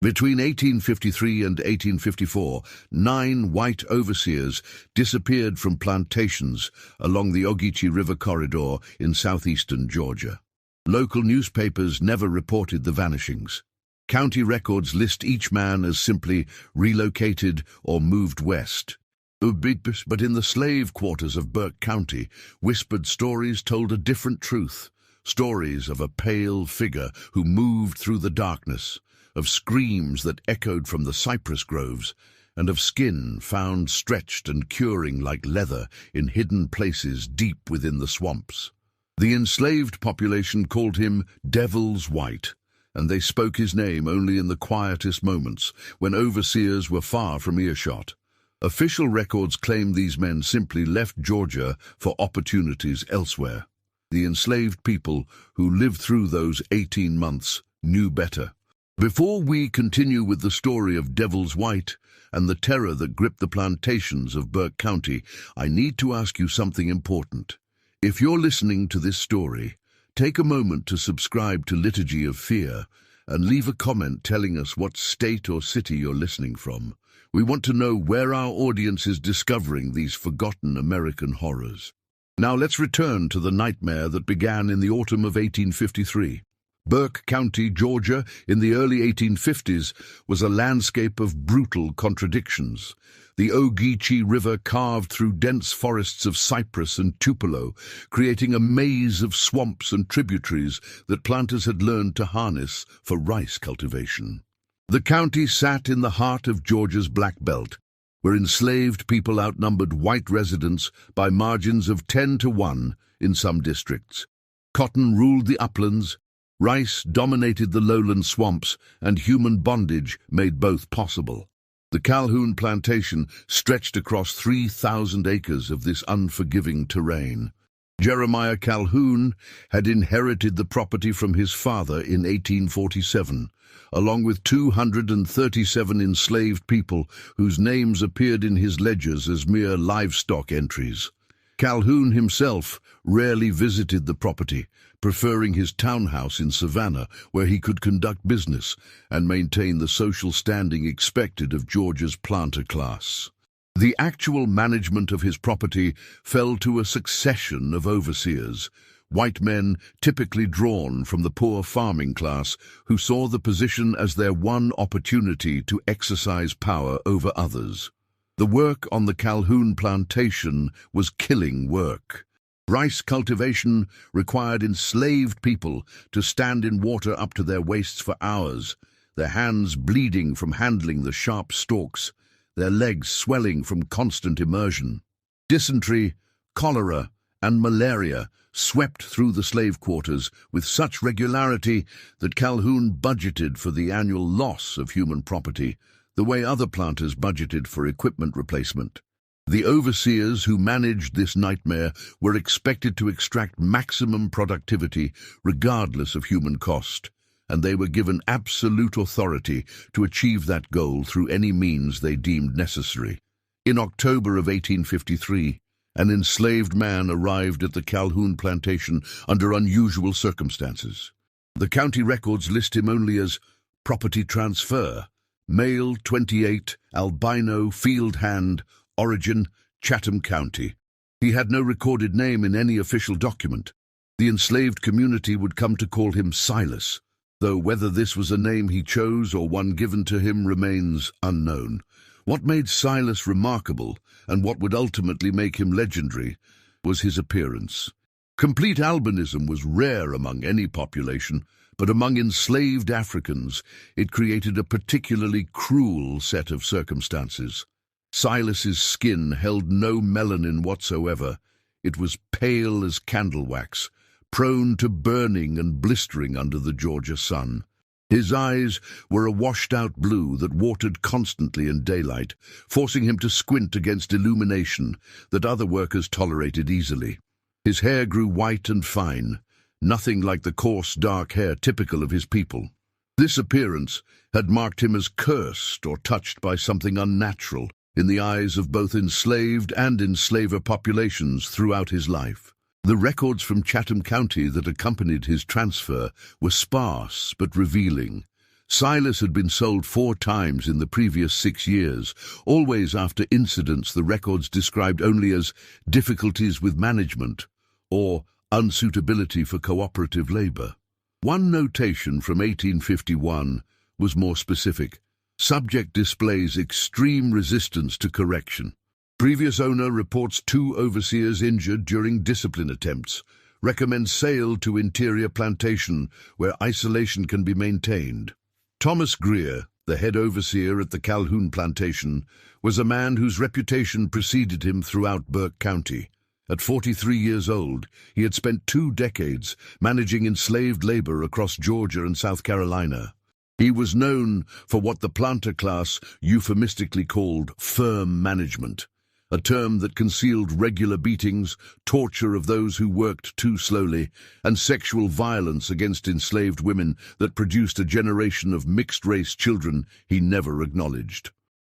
Between 1853 and 1854, 9 white overseers disappeared from plantations along the Ogeechee River corridor in southeastern Georgia. Local newspapers never reported the vanishings. County records list each man as simply relocated or moved west. But in the slave quarters of Burke County, whispered stories told a different truth. Stories of a pale figure who moved through the darkness, of screams that echoed from the cypress groves, and of skin found stretched and curing like leather in hidden places deep within the swamps. The enslaved population called him Devil's White, and they spoke his name only in the quietest moments, when overseers were far from earshot. Official records claim these men simply left Georgia for opportunities elsewhere. The enslaved people who lived through those 18 months knew better. Before we continue with the story of Devil's White and the terror that gripped the plantations of Burke County, I need to ask you something important. If you're listening to this story, take a moment to subscribe to Liturgy of Fear and leave a comment telling us what state or city you're listening from. We want to know where our audience is discovering these forgotten American horrors. Now let's return to the nightmare that began in the autumn of 1853. Burke County, Georgia, in the early 1850s, was a landscape of brutal contradictions. The Ogeechee River carved through dense forests of cypress and tupelo, creating a maze of swamps and tributaries that planters had learned to harness for rice cultivation. The county sat in the heart of Georgia's Black Belt, where enslaved people outnumbered white residents by margins of 10 to 1 in some districts. Cotton ruled the uplands, rice dominated the lowland swamps, and human bondage made both possible. The Calhoun Plantation stretched across 3,000 acres of this unforgiving terrain. Jeremiah Calhoun had inherited the property from his father in 1847, along with 237 enslaved people whose names appeared in his ledgers as mere livestock entries. Calhoun himself rarely visited the property, preferring his townhouse in Savannah, where he could conduct business and maintain the social standing expected of Georgia's planter class. The actual management of his property fell to a succession of overseers, white men typically drawn from the poor farming class who saw the position as their one opportunity to exercise power over others. The work on the Calhoun plantation was killing work. Rice cultivation required enslaved people to stand in water up to their waists for hours, their hands bleeding from handling the sharp stalks, their legs swelling from constant immersion. Dysentery, cholera, and malaria swept through the slave quarters with such regularity that Calhoun budgeted for the annual loss of human property, the way other planters budgeted for equipment replacement. The overseers who managed this nightmare were expected to extract maximum productivity regardless of human cost, and they were given absolute authority to achieve that goal through any means they deemed necessary. In October of 1853, an enslaved man arrived at the Calhoun plantation under unusual circumstances. The county records list him only as property transfer, male 28, albino, field hand, origin, Chatham County. He had no recorded name in any official document. The enslaved community would come to call him Silas, though whether this was a name he chose or one given to him remains unknown. What made Silas remarkable, and what would ultimately make him legendary, was his appearance. Complete albinism was rare among any population, but among enslaved Africans it created a particularly cruel set of circumstances. Silas's skin held no melanin whatsoever. It was pale as candle wax, prone to burning and blistering under the Georgia sun. His eyes were a washed-out blue that watered constantly in daylight, forcing him to squint against illumination that other workers tolerated easily. His hair grew white and fine, nothing like the coarse, dark hair typical of his people. This appearance had marked him as cursed or touched by something unnatural in the eyes of both enslaved and enslaver populations throughout his life. The records from Chatham County that accompanied his transfer were sparse but revealing. Silas had been sold 4 times in the previous 6 years, always after incidents the records described only as difficulties with management or unsuitability for cooperative labor. One notation from 1851 was more specific. Subject displays extreme resistance to correction. Previous owner reports 2 overseers injured during discipline attempts. Recommends sale to interior plantation where isolation can be maintained. Thomas Greer, the head overseer at the Calhoun plantation, was a man whose reputation preceded him throughout Burke County. At 43 years old, he had spent 2 decades managing enslaved labor across Georgia and South Carolina. He was known for what the planter class euphemistically called firm management, a term that concealed regular beatings, torture of those who worked too slowly, and sexual violence against enslaved women that produced a generation of mixed-race children he never acknowledged.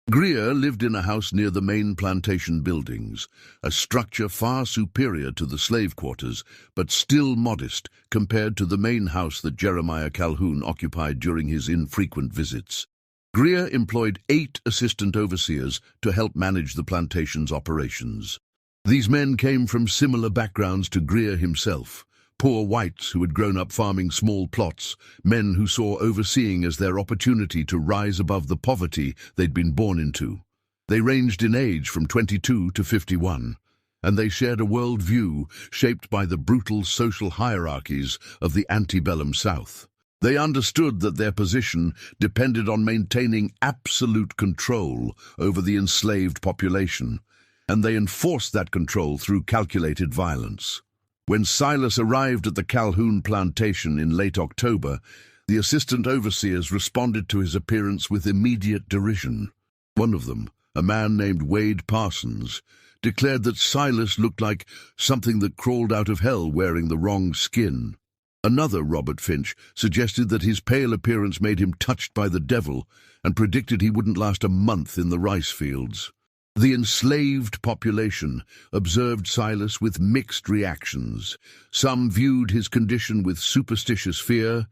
Greer lived in a house near the main plantation buildings, a structure far superior to the slave quarters, but still modest compared to the main house that Jeremiah Calhoun occupied during his infrequent visits. Greer employed 8 assistant overseers to help manage the plantation's operations. These men came from similar backgrounds to Greer himself, poor whites who had grown up farming small plots, men who saw overseeing as their opportunity to rise above the poverty they'd been born into. They ranged in age from 22 to 51, and they shared a world view shaped by the brutal social hierarchies of the antebellum South. They understood that their position depended on maintaining absolute control over the enslaved population, and they enforced that control through calculated violence. When Silas arrived at the Calhoun plantation in late October, the assistant overseers responded to his appearance with immediate derision. One of them, a man named Wade Parsons, declared that Silas looked like something that crawled out of hell wearing the wrong skin. Another, Robert Finch, suggested that his pale appearance made him touched by the devil and predicted he wouldn't last a month in the rice fields. The enslaved population observed Silas with mixed reactions. Some viewed his condition with superstitious fear,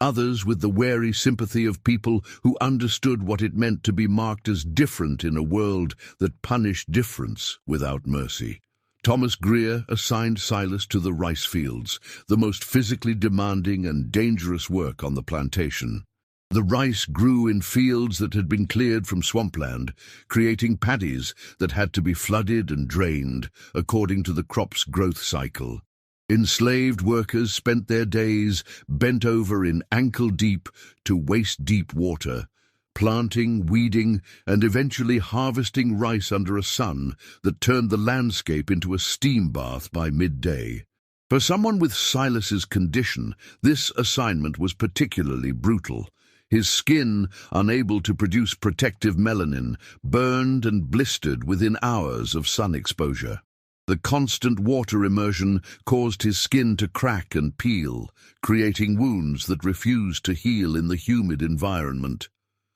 others with the wary sympathy of people who understood what it meant to be marked as different in a world that punished difference without mercy. Thomas Greer assigned Silas to the rice fields, the most physically demanding and dangerous work on the plantation. The rice grew in fields that had been cleared from swampland, creating paddies that had to be flooded and drained according to the crop's growth cycle. Enslaved workers spent their days bent over in ankle-deep to waist-deep water, planting, weeding, and eventually harvesting rice under a sun that turned the landscape into a steam bath by midday. For someone with Silas's condition, this assignment was particularly brutal. His skin, unable to produce protective melanin, burned and blistered within hours of sun exposure. The constant water immersion caused his skin to crack and peel, creating wounds that refused to heal in the humid environment.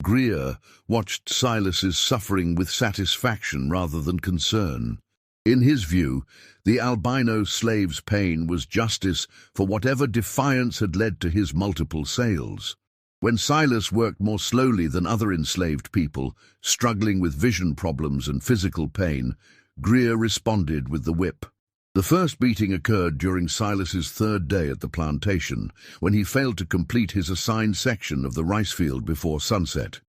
Greer watched Silas's suffering with satisfaction rather than concern. In his view, the albino slave's pain was justice for whatever defiance had led to his multiple sales. When Silas worked more slowly than other enslaved people, struggling with vision problems and physical pain, Greer responded with the whip. The first beating occurred during Silas's 3rd day at the plantation, when he failed to complete his assigned section of the rice field before sunset.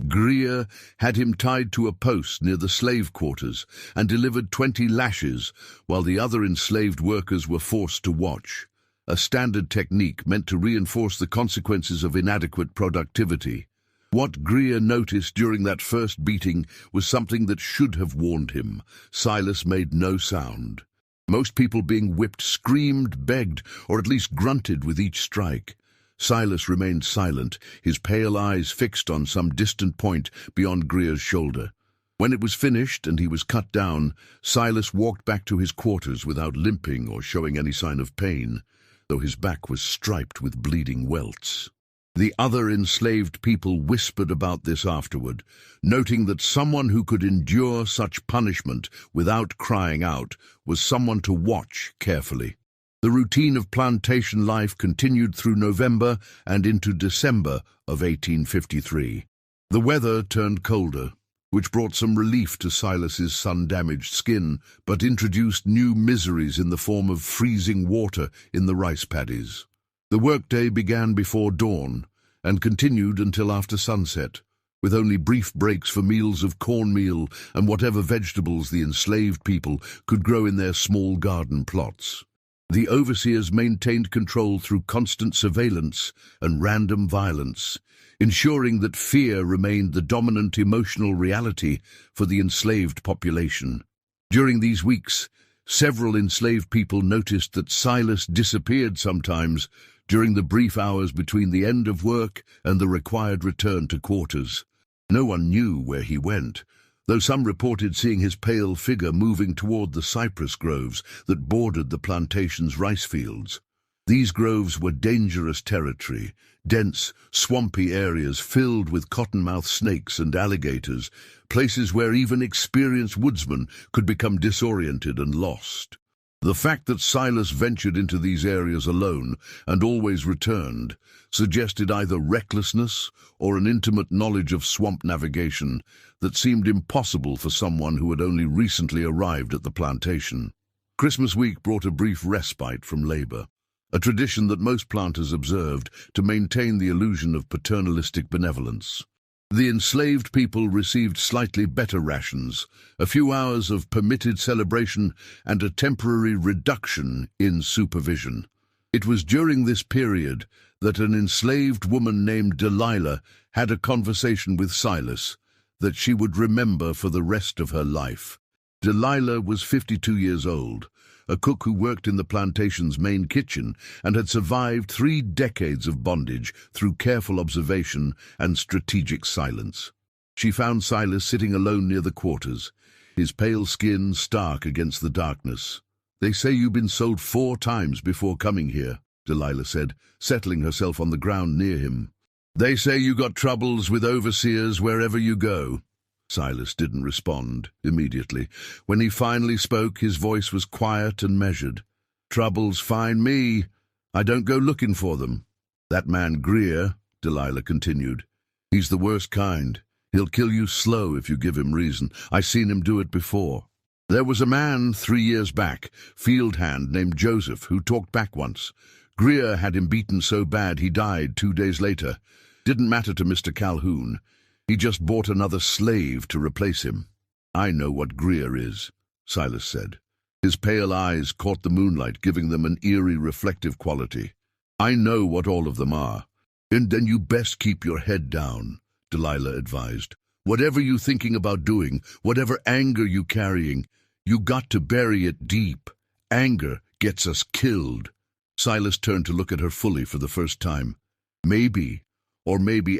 Greer had him tied to a post near the slave quarters and delivered 20 lashes, while the other enslaved workers were forced to watch, a standard technique meant to reinforce the consequences of inadequate productivity. What Greer noticed during that first beating was something that should have warned him. Silas made no sound. Most people being whipped screamed, begged, or at least grunted with each strike. Silas remained silent, his pale eyes fixed on some distant point beyond Greer's shoulder. When it was finished and he was cut down, Silas walked back to his quarters without limping or showing any sign of pain, though his back was striped with bleeding welts. The other enslaved people whispered about this afterward, noting that someone who could endure such punishment without crying out was someone to watch carefully. The routine of plantation life continued through November and into December of 1853. The weather turned colder, which brought some relief to Silas's sun-damaged skin, but introduced new miseries in the form of freezing water in the rice paddies. The workday began before dawn and continued until after sunset, with only brief breaks for meals of cornmeal and whatever vegetables the enslaved people could grow in their small garden plots. The overseers maintained control through constant surveillance and random violence, ensuring that fear remained the dominant emotional reality for the enslaved population. During these weeks, several enslaved people noticed that Silas disappeared sometimes during the brief hours between the end of work and the required return to quarters. No one knew where he went, though some reported seeing his pale figure moving toward the cypress groves that bordered the plantation's rice fields. These groves were dangerous territory, dense, swampy areas filled with cottonmouth snakes and alligators, places where even experienced woodsmen could become disoriented and lost. The fact that Silas ventured into these areas alone and always returned suggested either recklessness or an intimate knowledge of swamp navigation that seemed impossible for someone who had only recently arrived at the plantation. Christmas week brought a brief respite from labor, a tradition that most planters observed to maintain the illusion of paternalistic benevolence. The enslaved people received slightly better rations, a few hours of permitted celebration, and a temporary reduction in supervision. It was during this period that an enslaved woman named Delilah had a conversation with Silas that she would remember for the rest of her life. Delilah was 52 years old, a cook who worked in the plantation's main kitchen and had survived 3 decades of bondage through careful observation and strategic silence. She found Silas sitting alone near the quarters, his pale skin stark against the darkness. "They say you've been sold 4 times before coming here," Delilah said, settling herself on the ground near him. "They say you got troubles with overseers wherever you go." Silas didn't respond immediately. When he finally spoke, his voice was quiet and measured. "Troubles find me. I don't go looking for them." "That man Greer," Delilah continued, "he's the worst kind. He'll kill you slow if you give him reason. I've seen him do it before. There was a man 3 years back, field hand named Joseph, who talked back once. Greer had him beaten so bad he died 2 days later. Didn't matter to Mr. Calhoun. He just bought another slave to replace him." "I know what Greer is," Silas said. His pale eyes caught the moonlight, giving them an eerie reflective quality. "I know what all of them are. And then you best keep your head down," Delilah advised. "Whatever you thinking about doing, whatever anger you carrying, you got to bury it deep. Anger gets us killed." Silas turned to look at her fully for the first time. Maybe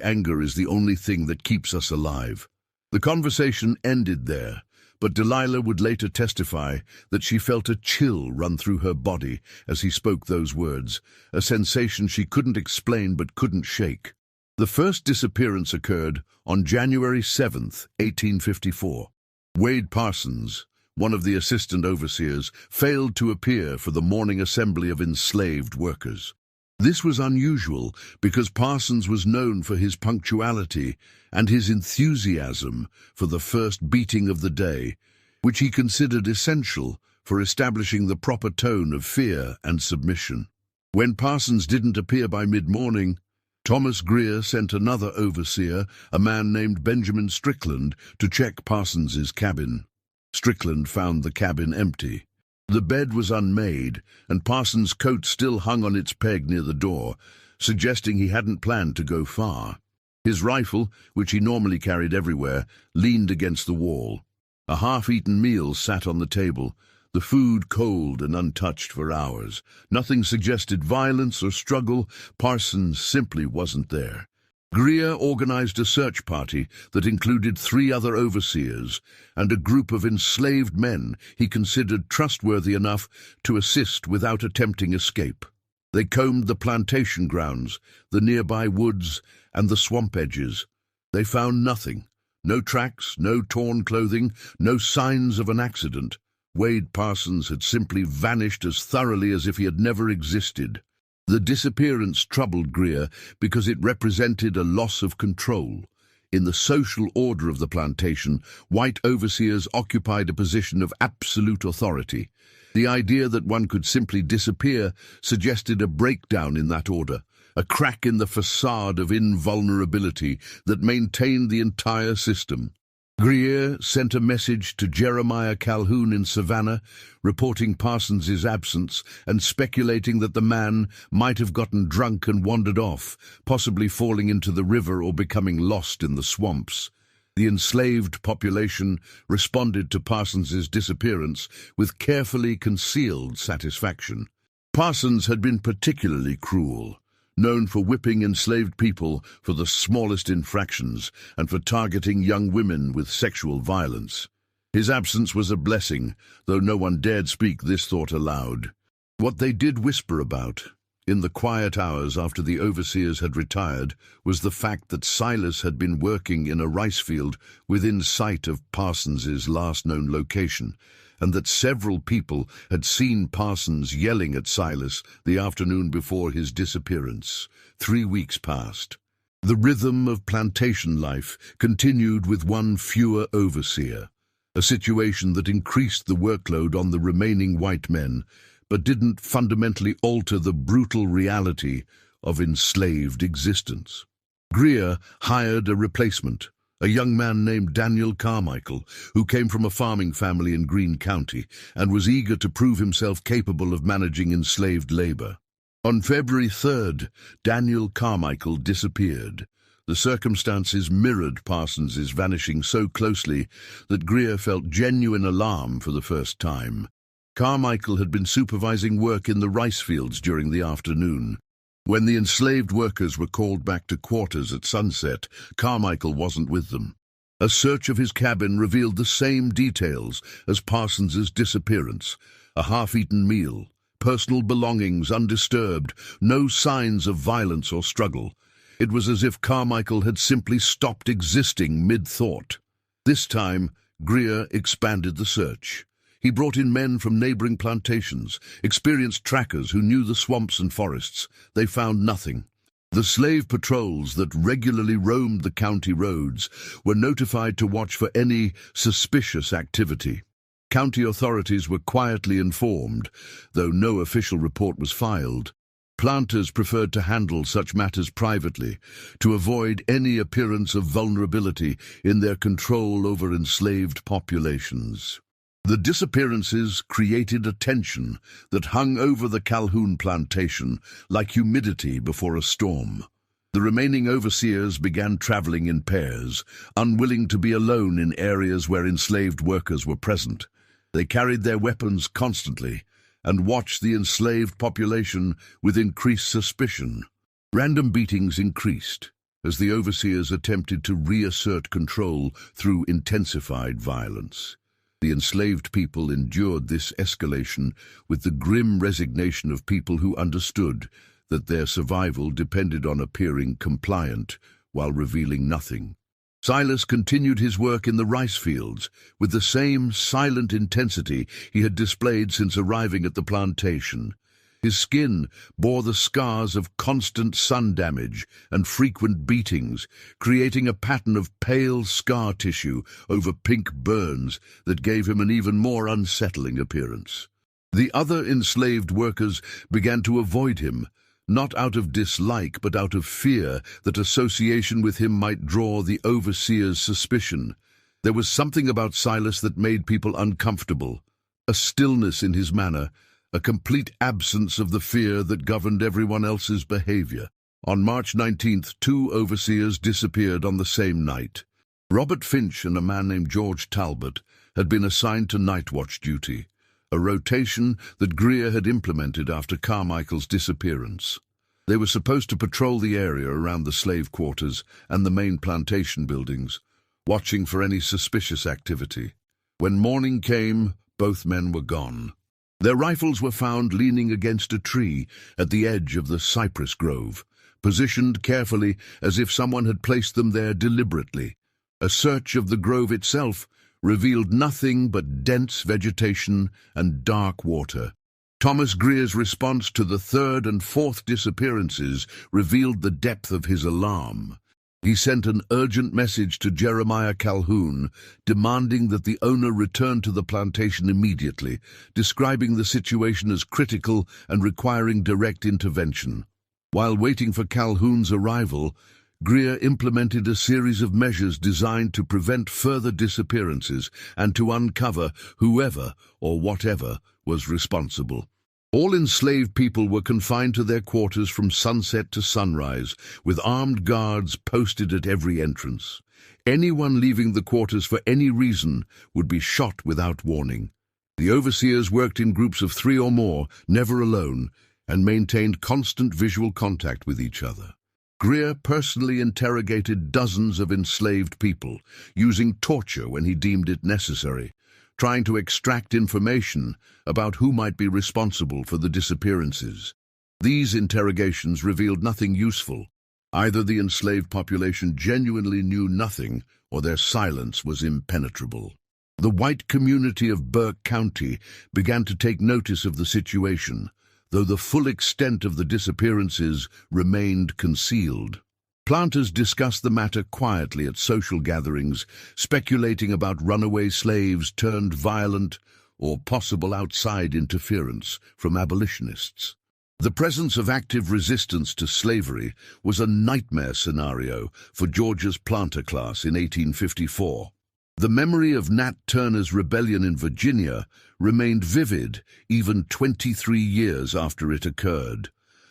anger is the only thing that keeps us alive. The conversation ended there, but Delilah would later testify that she felt a chill run through her body as he spoke those words, a sensation she couldn't explain but couldn't shake. The first disappearance occurred on January 7th, 1854. Wade Parsons, one of the assistant overseers, failed to appear for the morning assembly of enslaved workers. This was unusual because Parsons was known for his punctuality and his enthusiasm for the first beating of the day, which he considered essential for establishing the proper tone of fear and submission. When Parsons didn't appear by mid-morning, Thomas Greer sent another overseer, a man named Benjamin Strickland, to check Parsons's cabin. Strickland found the cabin empty. The bed was unmade, and Parsons' coat still hung on its peg near the door, suggesting he hadn't planned to go far. His rifle, which he normally carried everywhere, leaned against the wall. A half-eaten meal sat on the table, the food cold and untouched for hours. Nothing suggested violence or struggle. Parsons simply wasn't there. Greer organized a search party that included 3 other overseers and a group of enslaved men he considered trustworthy enough to assist without attempting escape. They combed the plantation grounds, the nearby woods, and the swamp edges. They found nothing. No tracks, no torn clothing, no signs of an accident. Wade Parsons had simply vanished as thoroughly as if he had never existed. The disappearance troubled Greer because it represented a loss of control. In the social order of the plantation, white overseers occupied a position of absolute authority. The idea that one could simply disappear suggested a breakdown in that order, a crack in the facade of invulnerability that maintained the entire system. Greer sent a message to Jeremiah Calhoun in Savannah, reporting Parsons's absence and speculating that the man might have gotten drunk and wandered off, possibly falling into the river or becoming lost in the swamps. The enslaved population responded to Parsons's disappearance with carefully concealed satisfaction. Parsons had been particularly cruel, known for whipping enslaved people for the smallest infractions and for targeting young women with sexual violence. His absence was a blessing, though no one dared speak this thought aloud. What they did whisper about, in the quiet hours after the overseers had retired, was the fact that Silas had been working in a rice field within sight of Parsons's last known location, and that several people had seen Parsons yelling at Silas the afternoon before his disappearance. 3 weeks passed. The rhythm of plantation life continued with one fewer overseer, a situation that increased the workload on the remaining white men, but didn't fundamentally alter the brutal reality of enslaved existence. Greer hired a replacement, a young man named Daniel Carmichael, who came from a farming family in Greene County and was eager to prove himself capable of managing enslaved labor. On February 3rd, Daniel Carmichael disappeared. The circumstances mirrored Parsons's vanishing so closely that Greer felt genuine alarm for the first time. Carmichael had been supervising work in the rice fields during the afternoon. When the enslaved workers were called back to quarters at sunset, Carmichael wasn't with them. A search of his cabin revealed the same details as Parsons's disappearance: a half-eaten meal, personal belongings undisturbed, no signs of violence or struggle. It was as if Carmichael had simply stopped existing mid-thought. This time, Greer expanded the search. He brought in men from neighboring plantations, experienced trackers who knew the swamps and forests. They found nothing. The slave patrols that regularly roamed the county roads were notified to watch for any suspicious activity. County authorities were quietly informed, though no official report was filed. Planters preferred to handle such matters privately, to avoid any appearance of vulnerability in their control over enslaved populations. The disappearances created a tension that hung over the Calhoun plantation like humidity before a storm. The remaining overseers began traveling in pairs, unwilling to be alone in areas where enslaved workers were present. They carried their weapons constantly and watched the enslaved population with increased suspicion. Random beatings increased as the overseers attempted to reassert control through intensified violence. The enslaved people endured this escalation with the grim resignation of people who understood that their survival depended on appearing compliant while revealing nothing. Silas continued his work in the rice fields with the same silent intensity he had displayed since arriving at the plantation. His skin bore the scars of constant sun damage and frequent beatings, creating a pattern of pale scar tissue over pink burns that gave him an even more unsettling appearance. The other enslaved workers began to avoid him, not out of dislike but out of fear that association with him might draw the overseer's suspicion. There was something about Silas that made people uncomfortable, a stillness in his manner, a complete absence of the fear that governed everyone else's behavior. On March 19th, 2 overseers disappeared on the same night. Robert Finch and a man named George Talbot had been assigned to night watch duty, a rotation that Greer had implemented after Carmichael's disappearance. They were supposed to patrol the area around the slave quarters and the main plantation buildings, watching for any suspicious activity. When morning came, both men were gone. Their rifles were found leaning against a tree at the edge of the cypress grove, positioned carefully as if someone had placed them there deliberately. A search of the grove itself revealed nothing but dense vegetation and dark water. Thomas Greer's response to the third and fourth disappearances revealed the depth of his alarm. He sent an urgent message to Jeremiah Calhoun, demanding that the owner return to the plantation immediately, describing the situation as critical and requiring direct intervention. While waiting for Calhoun's arrival, Greer implemented a series of measures designed to prevent further disappearances and to uncover whoever or whatever was responsible. All enslaved people were confined to their quarters from sunset to sunrise, with armed guards posted at every entrance. Anyone leaving the quarters for any reason would be shot without warning. The overseers worked in groups of 3 or more, never alone, and maintained constant visual contact with each other. Greer personally interrogated dozens of enslaved people, using torture when he deemed it necessary, trying to extract information about who might be responsible for the disappearances. These interrogations revealed nothing useful. Either the enslaved population genuinely knew nothing, or their silence was impenetrable. The white community of Burke County began to take notice of the situation, though the full extent of the disappearances remained concealed. Planters discussed the matter quietly at social gatherings, speculating about runaway slaves turned violent or possible outside interference from abolitionists. The presence of active resistance to slavery was a nightmare scenario for Georgia's planter class in 1854. The memory of Nat Turner's rebellion in Virginia remained vivid even 23 years after it occurred,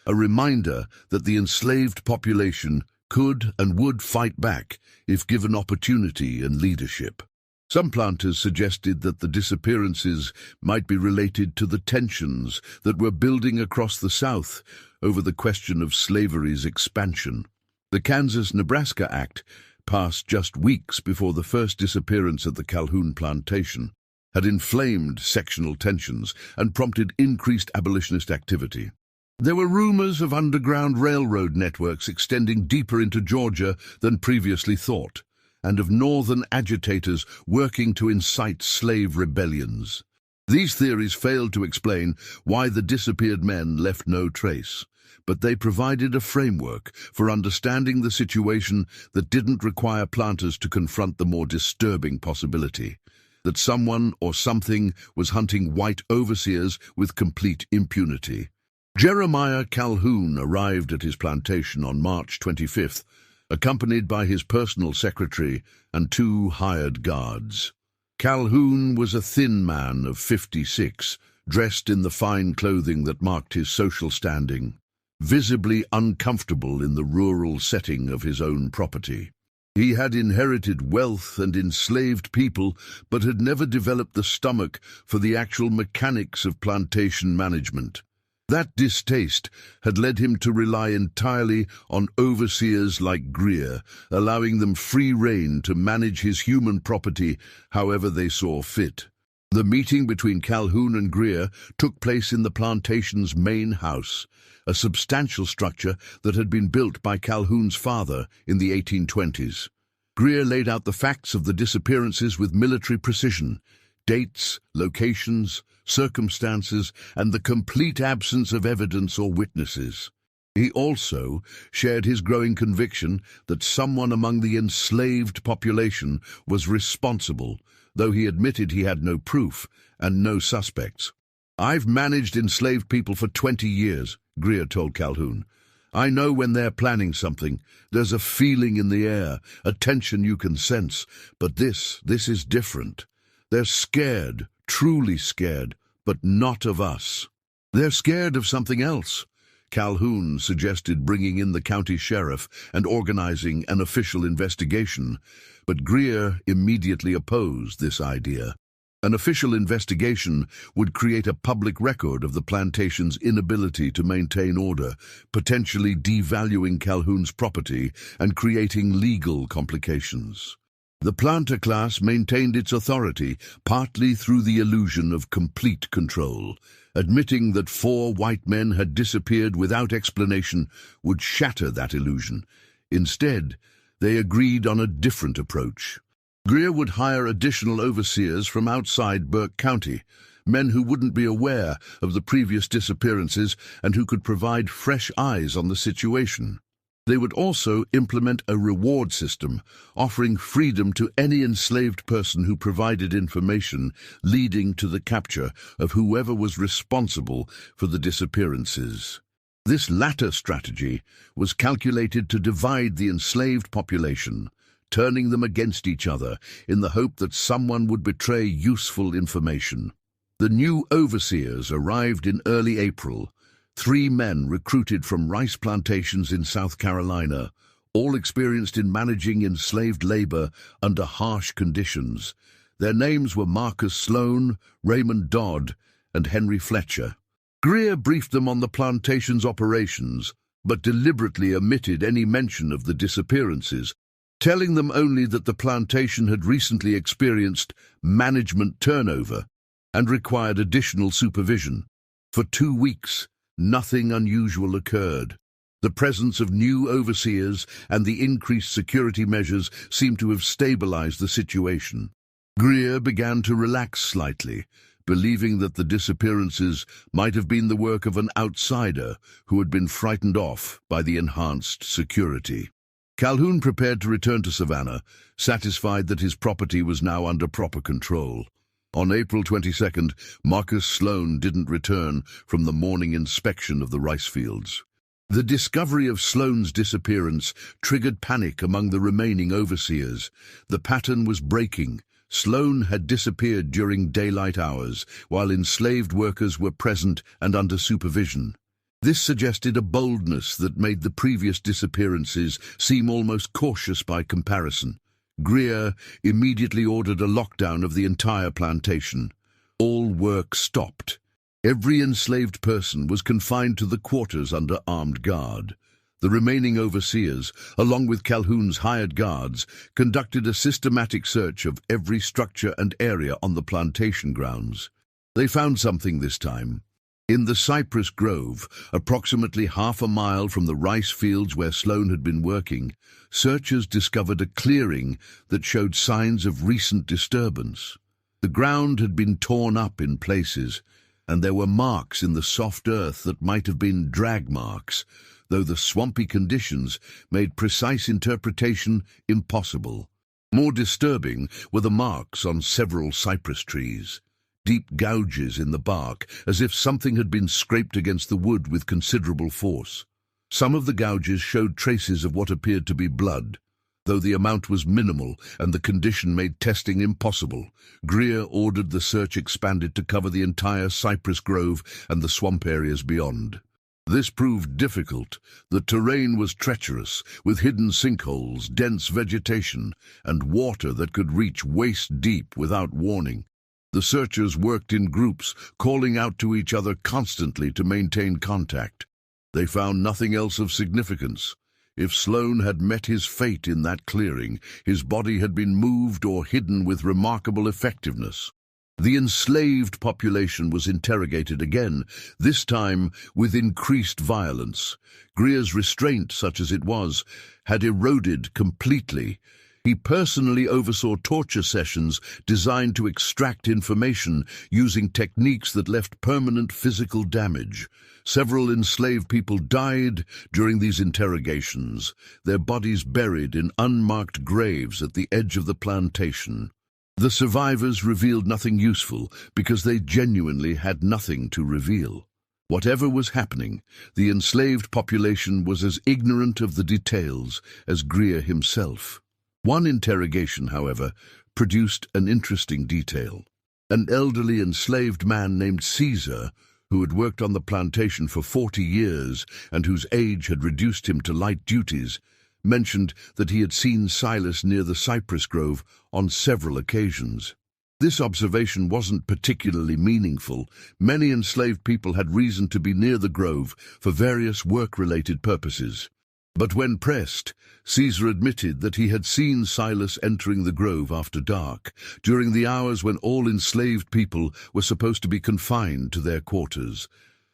a reminder that the enslaved population could and would fight back if given opportunity and leadership. Some planters suggested that the disappearances might be related to the tensions that were building across the South over the question of slavery's expansion. The Kansas-Nebraska Act, passed just weeks before the first disappearance at the Calhoun plantation, had inflamed sectional tensions and prompted increased abolitionist activity. There were rumors of underground railroad networks extending deeper into Georgia than previously thought, and of northern agitators working to incite slave rebellions. These theories failed to explain why the disappeared men left no trace, but they provided a framework for understanding the situation that didn't require planters to confront the more disturbing possibility that someone or something was hunting white overseers with complete impunity. Jeremiah Calhoun arrived at his plantation on March 25th, accompanied by his personal secretary and 2 hired guards. Calhoun was a thin man of 56, dressed in the fine clothing that marked his social standing, visibly uncomfortable in the rural setting of his own property. He had inherited wealth and enslaved people, but had never developed the stomach for the actual mechanics of plantation management. That distaste had led him to rely entirely on overseers like Greer, allowing them free rein to manage his human property however they saw fit. The meeting between Calhoun and Greer took place in the plantation's main house, a substantial structure that had been built by Calhoun's father in the 1820s. Greer laid out the facts of the disappearances with military precision: dates, locations, circumstances, and the complete absence of evidence or witnesses. He also shared his growing conviction that someone among the enslaved population was responsible, though he admitted he had no proof and no suspects. "I've managed enslaved people for 20 years, Greer told Calhoun. "I know when they're planning something. There's a feeling in the air, a tension you can sense. But this is different. They're scared, truly scared, but not of us. They're scared of something else." Calhoun suggested bringing in the county sheriff and organizing an official investigation, but Greer immediately opposed this idea. An official investigation would create a public record of the plantation's inability to maintain order, potentially devaluing Calhoun's property and creating legal complications. The planter class maintained its authority partly through the illusion of complete control. Admitting that 4 white men had disappeared without explanation would shatter that illusion. Instead, they agreed on a different approach. Greer would hire additional overseers from outside Burke County, men who wouldn't be aware of the previous disappearances and who could provide fresh eyes on the situation. They would also implement a reward system, offering freedom to any enslaved person who provided information leading to the capture of whoever was responsible for the disappearances. This latter strategy was calculated to divide the enslaved population, turning them against each other in the hope that someone would betray useful information. The new overseers arrived in early April, 3 men recruited from rice plantations in South Carolina, all experienced in managing enslaved labor under harsh conditions. Their names were Marcus Sloan, Raymond Dodd, and Henry Fletcher. Greer briefed them on the plantation's operations, but deliberately omitted any mention of the disappearances, telling them only that the plantation had recently experienced management turnover and required additional supervision. For 2 weeks, nothing unusual occurred. The presence of new overseers and the increased security measures seemed to have stabilized the situation. Greer began to relax slightly, believing that the disappearances might have been the work of an outsider who had been frightened off by the enhanced security. Calhoun prepared to return to Savannah, satisfied that his property was now under proper control. On April 22nd, Marcus Sloan didn't return from the morning inspection of the rice fields. The discovery of Sloan's disappearance triggered panic among the remaining overseers. The pattern was breaking. Sloan had disappeared during daylight hours, while enslaved workers were present and under supervision. This suggested a boldness that made the previous disappearances seem almost cautious by comparison. Greer immediately ordered a lockdown of the entire plantation. All work stopped. Every enslaved person was confined to the quarters under armed guard. The remaining overseers, along with Calhoun's hired guards, conducted a systematic search of every structure and area on the plantation grounds. They found something this time. In the cypress grove, approximately half a mile from the rice fields where Sloan had been working, searchers discovered a clearing that showed signs of recent disturbance. The ground had been torn up in places, and there were marks in the soft earth that might have been drag marks, though the swampy conditions made precise interpretation impossible. More disturbing were the marks on several cypress trees. Deep gouges in the bark, as if something had been scraped against the wood with considerable force. Some of the gouges showed traces of what appeared to be blood. Though the amount was minimal and the condition made testing impossible, Greer ordered the search expanded to cover the entire cypress grove and the swamp areas beyond. This proved difficult. The terrain was treacherous, with hidden sinkholes, dense vegetation, and water that could reach waist-deep without warning. The searchers worked in groups, calling out to each other constantly to maintain contact. They found nothing else of significance. If Sloan had met his fate in that clearing, his body had been moved or hidden with remarkable effectiveness. The enslaved population was interrogated again, this time with increased violence. Greer's restraint, such as it was, had eroded completely. He personally oversaw torture sessions designed to extract information using techniques that left permanent physical damage. Several enslaved people died during these interrogations, their bodies buried in unmarked graves at the edge of the plantation. The survivors revealed nothing useful because they genuinely had nothing to reveal. Whatever was happening, the enslaved population was as ignorant of the details as Greer himself. One interrogation, however, produced an interesting detail. An elderly enslaved man named Caesar, who had worked on the plantation for 40 years and whose age had reduced him to light duties, mentioned that he had seen Silas near the cypress grove on several occasions. This observation wasn't particularly meaningful. Many enslaved people had reason to be near the grove for various work-related purposes. But when pressed, Caesar admitted that he had seen Silas entering the grove after dark, during the hours when all enslaved people were supposed to be confined to their quarters.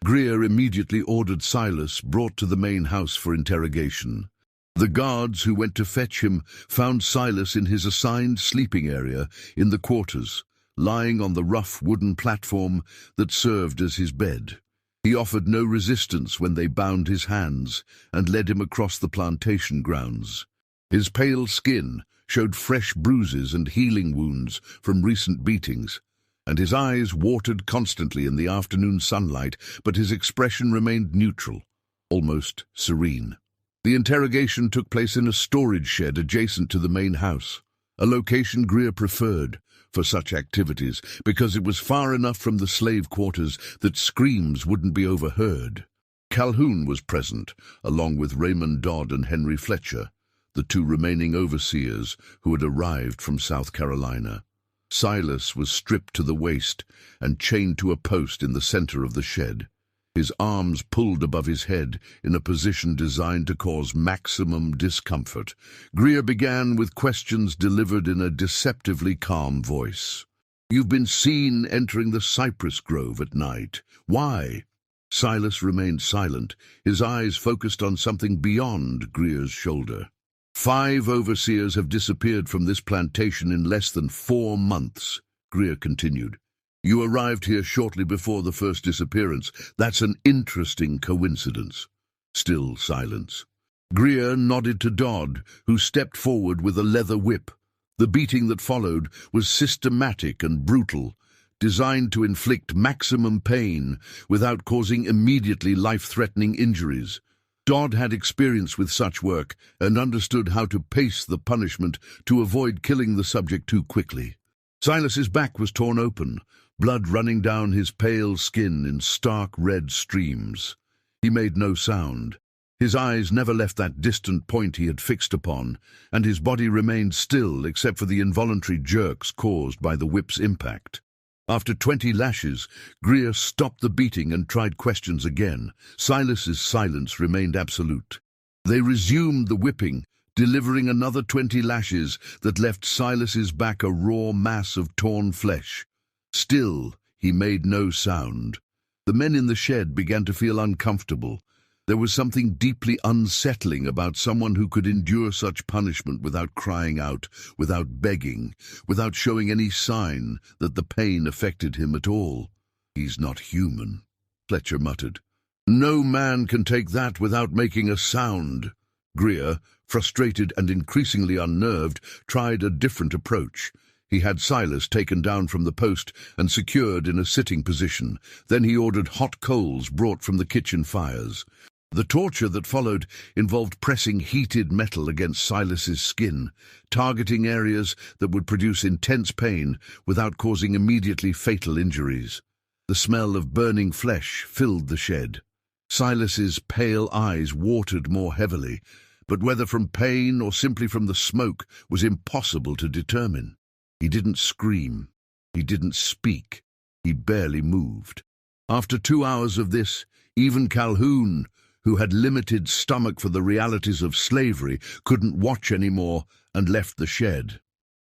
Greer immediately ordered Silas brought to the main house for interrogation. The guards who went to fetch him found Silas in his assigned sleeping area in the quarters, lying on the rough wooden platform that served as his bed. He offered no resistance when they bound his hands and led him across the plantation grounds. His pale skin showed fresh bruises and healing wounds from recent beatings, and his eyes watered constantly in the afternoon sunlight, but his expression remained neutral, almost serene. The interrogation took place in a storage shed adjacent to the main house, a location Greer preferred for such activities because it was far enough from the slave quarters that screams wouldn't be overheard. Calhoun was present, along with Raymond Dodd and Henry Fletcher, the two remaining overseers who had arrived from South Carolina. Silas was stripped to the waist and chained to a post in the center of the shed, his arms pulled above his head in a position designed to cause maximum discomfort. Greer began with questions delivered in a deceptively calm voice. "You've been seen entering the cypress grove at night. Why?" Silas remained silent, his eyes focused on something beyond Greer's shoulder. "5 overseers have disappeared from this plantation in less than 4 months, Greer continued. "You arrived here shortly before the first disappearance. That's an interesting coincidence." Still silence. Greer nodded to Dodd, who stepped forward with a leather whip. The beating that followed was systematic and brutal, designed to inflict maximum pain without causing immediately life-threatening injuries. Dodd had experience with such work and understood how to pace the punishment to avoid killing the subject too quickly. Silas's back was torn open, blood running down his pale skin in stark red streams. He made no sound. His eyes never left that distant point he had fixed upon, and his body remained still except for the involuntary jerks caused by the whip's impact. After 20 lashes, Greer stopped the beating and tried questions again. Silas's silence remained absolute. They resumed the whipping, delivering another 20 lashes that left Silas's back a raw mass of torn flesh. Still, he made no sound. The men in the shed began to feel uncomfortable. There was something deeply unsettling about someone who could endure such punishment without crying out, without begging, without showing any sign that the pain affected him at all. "He's not human," Fletcher muttered. "No man can take that without making a sound." Greer, frustrated and increasingly unnerved, tried a different approach. He had Silas taken down from the post and secured in a sitting position. Then he ordered hot coals brought from the kitchen fires. The torture that followed involved pressing heated metal against Silas's skin, targeting areas that would produce intense pain without causing immediately fatal injuries. The smell of burning flesh filled the shed. Silas's pale eyes watered more heavily, but whether from pain or simply from the smoke was impossible to determine. He didn't scream. He didn't speak. He barely moved. After 2 hours of this, even Calhoun, who had limited stomach for the realities of slavery, couldn't watch anymore and left the shed.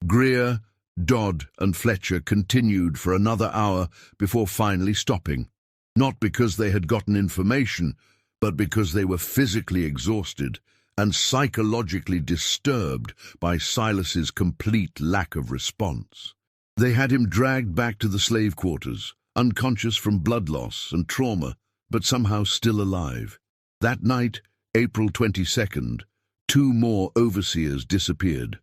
Greer, Dodd, and Fletcher continued for another hour before finally stopping, not because they had gotten information, but because they were physically exhausted and psychologically disturbed by Silas's complete lack of response. They had him dragged back to the slave quarters, unconscious from blood loss and trauma, but somehow still alive. That night, April 22nd, 2 more overseers disappeared.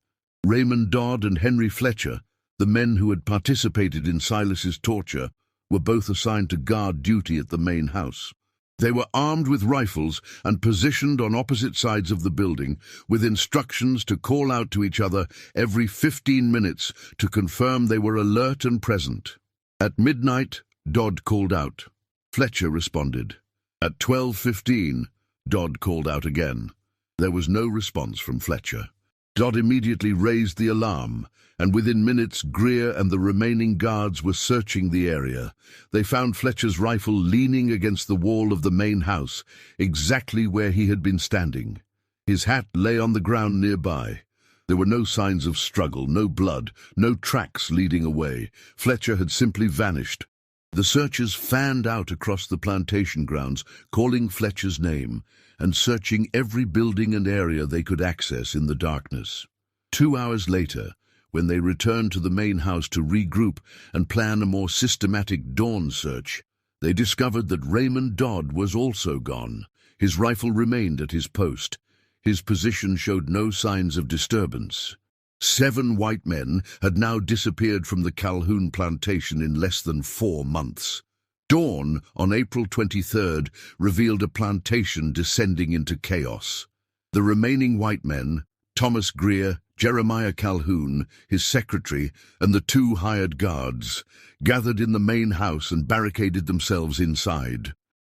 Raymond Dodd and Henry Fletcher, the men who had participated in Silas's torture, were both assigned to guard duty at the main house. They were armed with rifles and positioned on opposite sides of the building, with instructions to call out to each other every 15 minutes to confirm they were alert and present. At midnight, Dodd called out. Fletcher responded. At 12:15, Dodd called out again. There was no response from Fletcher. Dodd immediately raised the alarm, and within minutes Greer and the remaining guards were searching the area. They found Fletcher's rifle leaning against the wall of the main house, exactly where he had been standing. His hat lay on the ground nearby. There were no signs of struggle, no blood, no tracks leading away. Fletcher had simply vanished. The searchers fanned out across the plantation grounds, calling Fletcher's name and searching every building and area they could access in the darkness. 2 hours later, when they returned to the main house to regroup and plan a more systematic dawn search, they discovered that Raymond Dodd was also gone. His rifle remained at his post. His position showed no signs of disturbance. 7 white men had now disappeared from the Calhoun plantation in less than 4 months. Dawn on April 23rd revealed a plantation descending into chaos. The remaining white men, Thomas Greer, Jeremiah Calhoun, his secretary, and the 2 hired guards, gathered in the main house and barricaded themselves inside.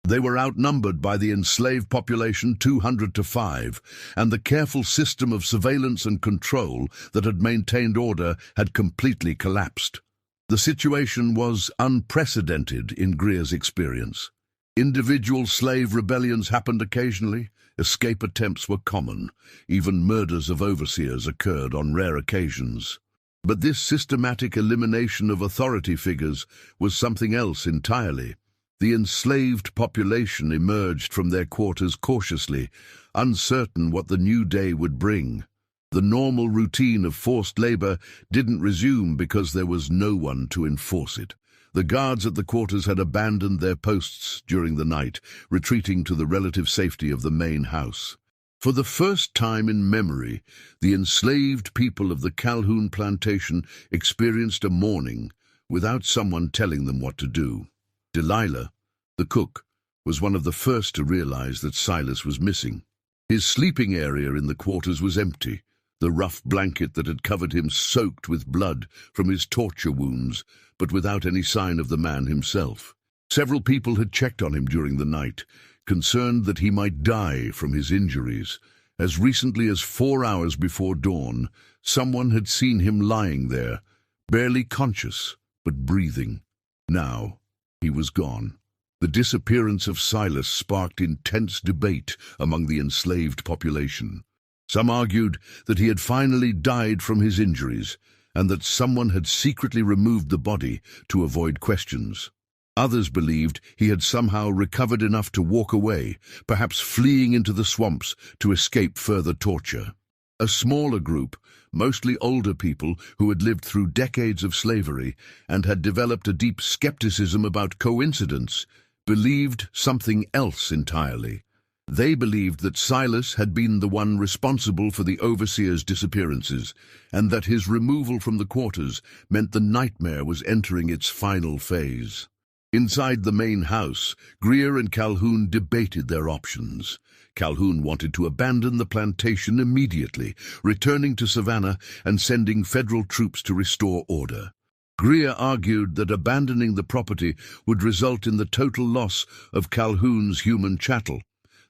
They were outnumbered by the enslaved population 200 to 5, and the careful system of surveillance and control that had maintained order had completely collapsed. The situation was unprecedented in Greer's experience. Individual slave rebellions happened occasionally, escape attempts were common, even murders of overseers occurred on rare occasions. But this systematic elimination of authority figures was something else entirely. The enslaved population emerged from their quarters cautiously, uncertain what the new day would bring. The normal routine of forced labor didn't resume because there was no one to enforce it. The guards at the quarters had abandoned their posts during the night, retreating to the relative safety of the main house. For the first time in memory, the enslaved people of the Calhoun plantation experienced a morning without someone telling them what to do. Delilah, the cook, was one of the first to realize that Silas was missing. His sleeping area in the quarters was empty, the rough blanket that had covered him soaked with blood from his torture wounds, but without any sign of the man himself. Several people had checked on him during the night, concerned that he might die from his injuries. As recently as 4 hours before dawn, someone had seen him lying there, barely conscious, but breathing. Now, he was gone. The disappearance of Silas sparked intense debate among the enslaved population. Some argued that he had finally died from his injuries, and that someone had secretly removed the body to avoid questions. Others believed he had somehow recovered enough to walk away, perhaps fleeing into the swamps to escape further torture. A smaller group, mostly older people who had lived through decades of slavery and had developed a deep skepticism about coincidence, believed something else entirely. They believed that Silas had been the one responsible for the overseer's disappearances, and that his removal from the quarters meant the nightmare was entering its final phase. Inside the main house, Greer and Calhoun debated their options. Calhoun wanted to abandon the plantation immediately, returning to Savannah and sending federal troops to restore order. Greer argued that abandoning the property would result in the total loss of Calhoun's human chattel.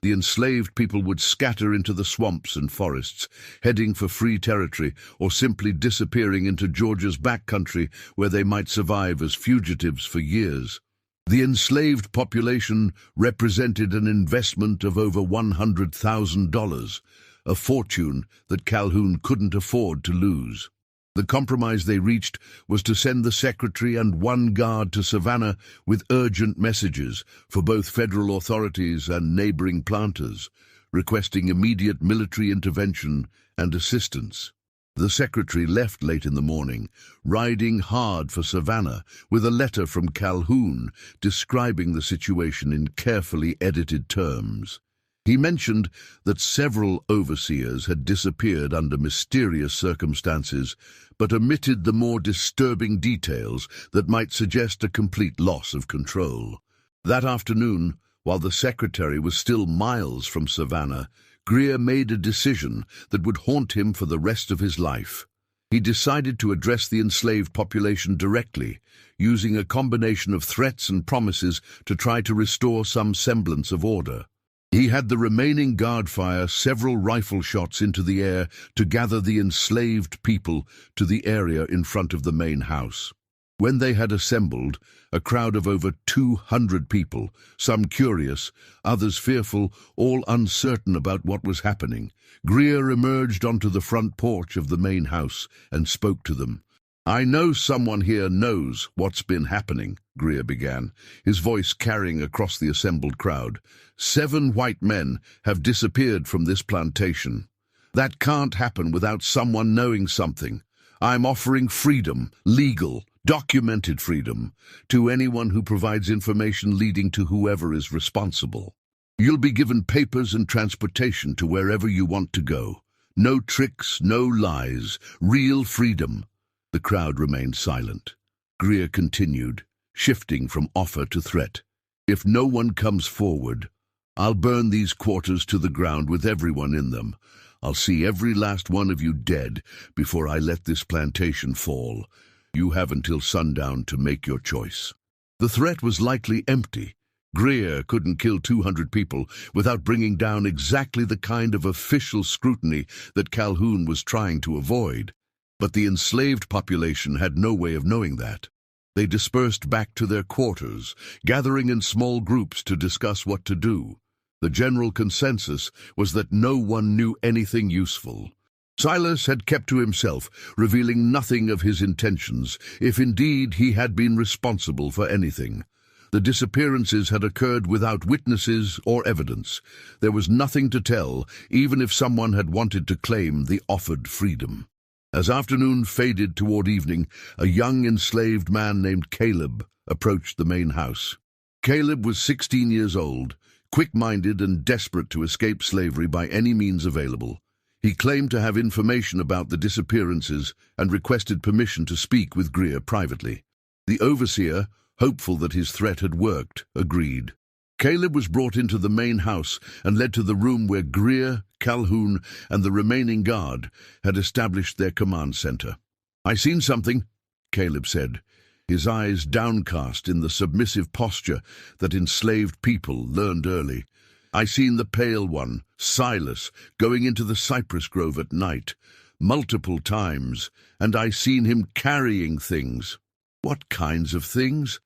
The enslaved people would scatter into the swamps and forests, heading for free territory or simply disappearing into Georgia's backcountry where they might survive as fugitives for years. The enslaved population represented an investment of over $100,000, a fortune that Calhoun couldn't afford to lose. The compromise they reached was to send the secretary and 1 guard to Savannah with urgent messages for both federal authorities and neighboring planters, requesting immediate military intervention and assistance. The secretary left late in the morning, riding hard for Savannah with a letter from Calhoun describing the situation in carefully edited terms. He mentioned that several overseers had disappeared under mysterious circumstances, but omitted the more disturbing details that might suggest a complete loss of control. That afternoon, while the secretary was still miles from Savannah, Greer made a decision that would haunt him for the rest of his life. He decided to address the enslaved population directly, using a combination of threats and promises to try to restore some semblance of order. He had the remaining guard fire several rifle shots into the air to gather the enslaved people to the area in front of the main house. When they had assembled, a crowd of over 200 people, some curious, others fearful, all uncertain about what was happening, Greer emerged onto the front porch of the main house and spoke to them. "I know someone here knows what's been happening," Greer began, his voice carrying across the assembled crowd. 7 white men have disappeared from this plantation. That can't happen without someone knowing something. I'm offering freedom, legal, documented freedom, to anyone who provides information leading to whoever is responsible. You'll be given papers and transportation to wherever you want to go. No tricks, no lies, real freedom. The crowd remained silent. Greer continued, shifting from offer to threat. If no one comes forward, I'll burn these quarters to the ground with everyone in them. I'll see every last one of you dead before I let this plantation fall. You have until sundown to make your choice. The threat was likely empty. Greer couldn't kill 200 people without bringing down exactly the kind of official scrutiny that Calhoun was trying to avoid. But the enslaved population had no way of knowing that. They dispersed back to their quarters, gathering in small groups to discuss what to do. The general consensus was that no one knew anything useful. Silas had kept to himself, revealing nothing of his intentions, if indeed he had been responsible for anything. The disappearances had occurred without witnesses or evidence. There was nothing to tell, even if someone had wanted to claim the offered freedom. As afternoon faded toward evening, a young enslaved man named Caleb approached the main house. Caleb was 16 years old, quick-minded and desperate to escape slavery by any means available. He claimed to have information about the disappearances and requested permission to speak with Greer privately. The overseer, hopeful that his threat had worked, agreed. Caleb was brought into the main house and led to the room where Greer, Calhoun, and the remaining guard had established their command center. "I seen something," Caleb said, his eyes downcast in the submissive posture that enslaved people learned early. "I seen the pale one, Silas, going into the cypress grove at night, multiple times, and I seen him carrying things." "What kinds of things?"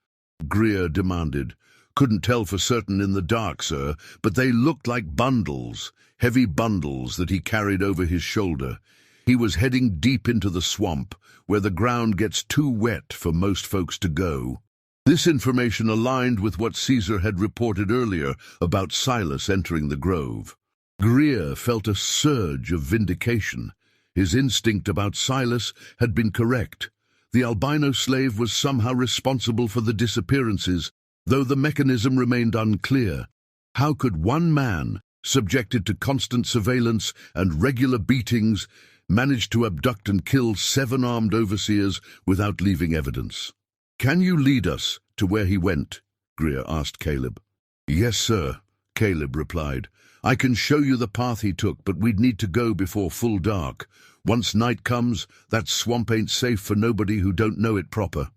Greer demanded. "Couldn't tell for certain in the dark, sir, but they looked like bundles, heavy bundles that he carried over his shoulder. He was heading deep into the swamp, where the ground gets too wet for most folks to go." This information aligned with what Caesar had reported earlier about Silas entering the grove. Greer felt a surge of vindication. His instinct about Silas had been correct. The albino slave was somehow responsible for the disappearances, though the mechanism remained unclear. How could one man, subjected to constant surveillance and regular beatings, manage to abduct and kill 7 armed overseers without leaving evidence? "Can you lead us to where he went?" Greer asked Caleb. "Yes, sir," Caleb replied. "I can show you the path he took, but we'd need to go before full dark. Once night comes, that swamp ain't safe for nobody who don't know it proper."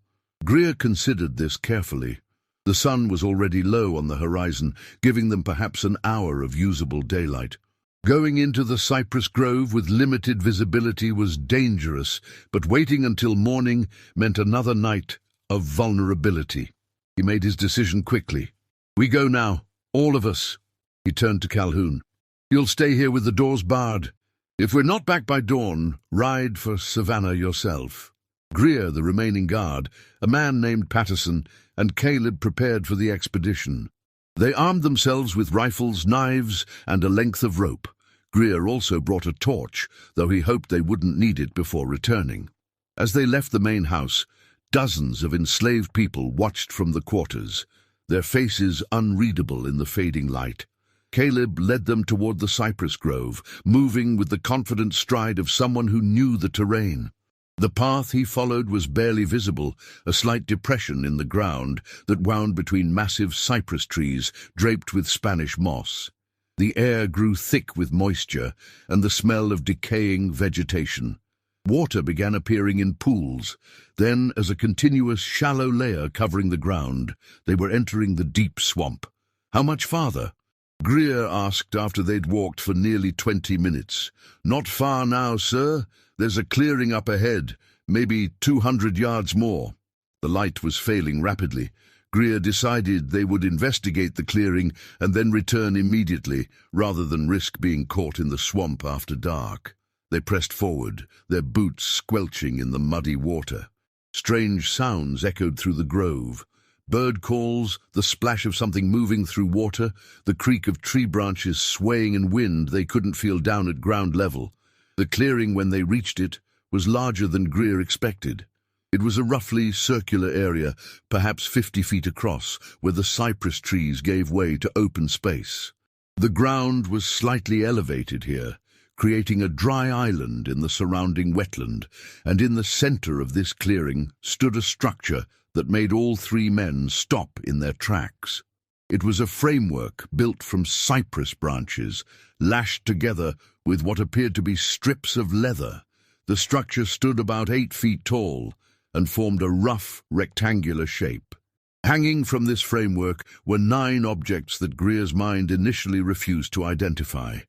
Greer considered this carefully. The sun was already low on the horizon, giving them perhaps an hour of usable daylight. Going into the cypress grove with limited visibility was dangerous, but waiting until morning meant another night of vulnerability. He made his decision quickly. "We go now, all of us." He turned to Calhoun. "You'll stay here with the doors barred. If we're not back by dawn, ride for Savannah yourself." Greer, the remaining guard, a man named Patterson, and Caleb prepared for the expedition. They armed themselves with rifles, knives, and a length of rope. Greer also brought a torch, though he hoped they wouldn't need it before returning. As they left the main house, dozens of enslaved people watched from the quarters, their faces unreadable in the fading light. Caleb led them toward the cypress grove, moving with the confident stride of someone who knew the terrain. The path he followed was barely visible, a slight depression in the ground that wound between massive cypress trees draped with Spanish moss. The air grew thick with moisture and the smell of decaying vegetation. Water began appearing in pools. Then, as a continuous shallow layer covering the ground, they were entering the deep swamp. "How much farther?" Greer asked after they'd walked for nearly 20 minutes. "Not far now, sir. There's a clearing up ahead, maybe 200 yards more." The light was failing rapidly. Greer decided they would investigate the clearing and then return immediately, rather than risk being caught in the swamp after dark. They pressed forward, their boots squelching in the muddy water. Strange sounds echoed through the grove. Bird calls, the splash of something moving through water, the creak of tree branches swaying in wind they couldn't feel down at ground level. The clearing, when they reached it, was larger than Greer expected. It was a roughly circular area, perhaps 50 feet across, where the cypress trees gave way to open space. The ground was slightly elevated here, creating a dry island in the surrounding wetland, and in the center of this clearing stood a structure that made all three men stop in their tracks. It was a framework built from cypress branches, lashed together with what appeared to be strips of leather. The structure stood about 8 feet tall and formed a rough, rectangular shape. Hanging from this framework were 9 objects that Greer's mind initially refused to identify.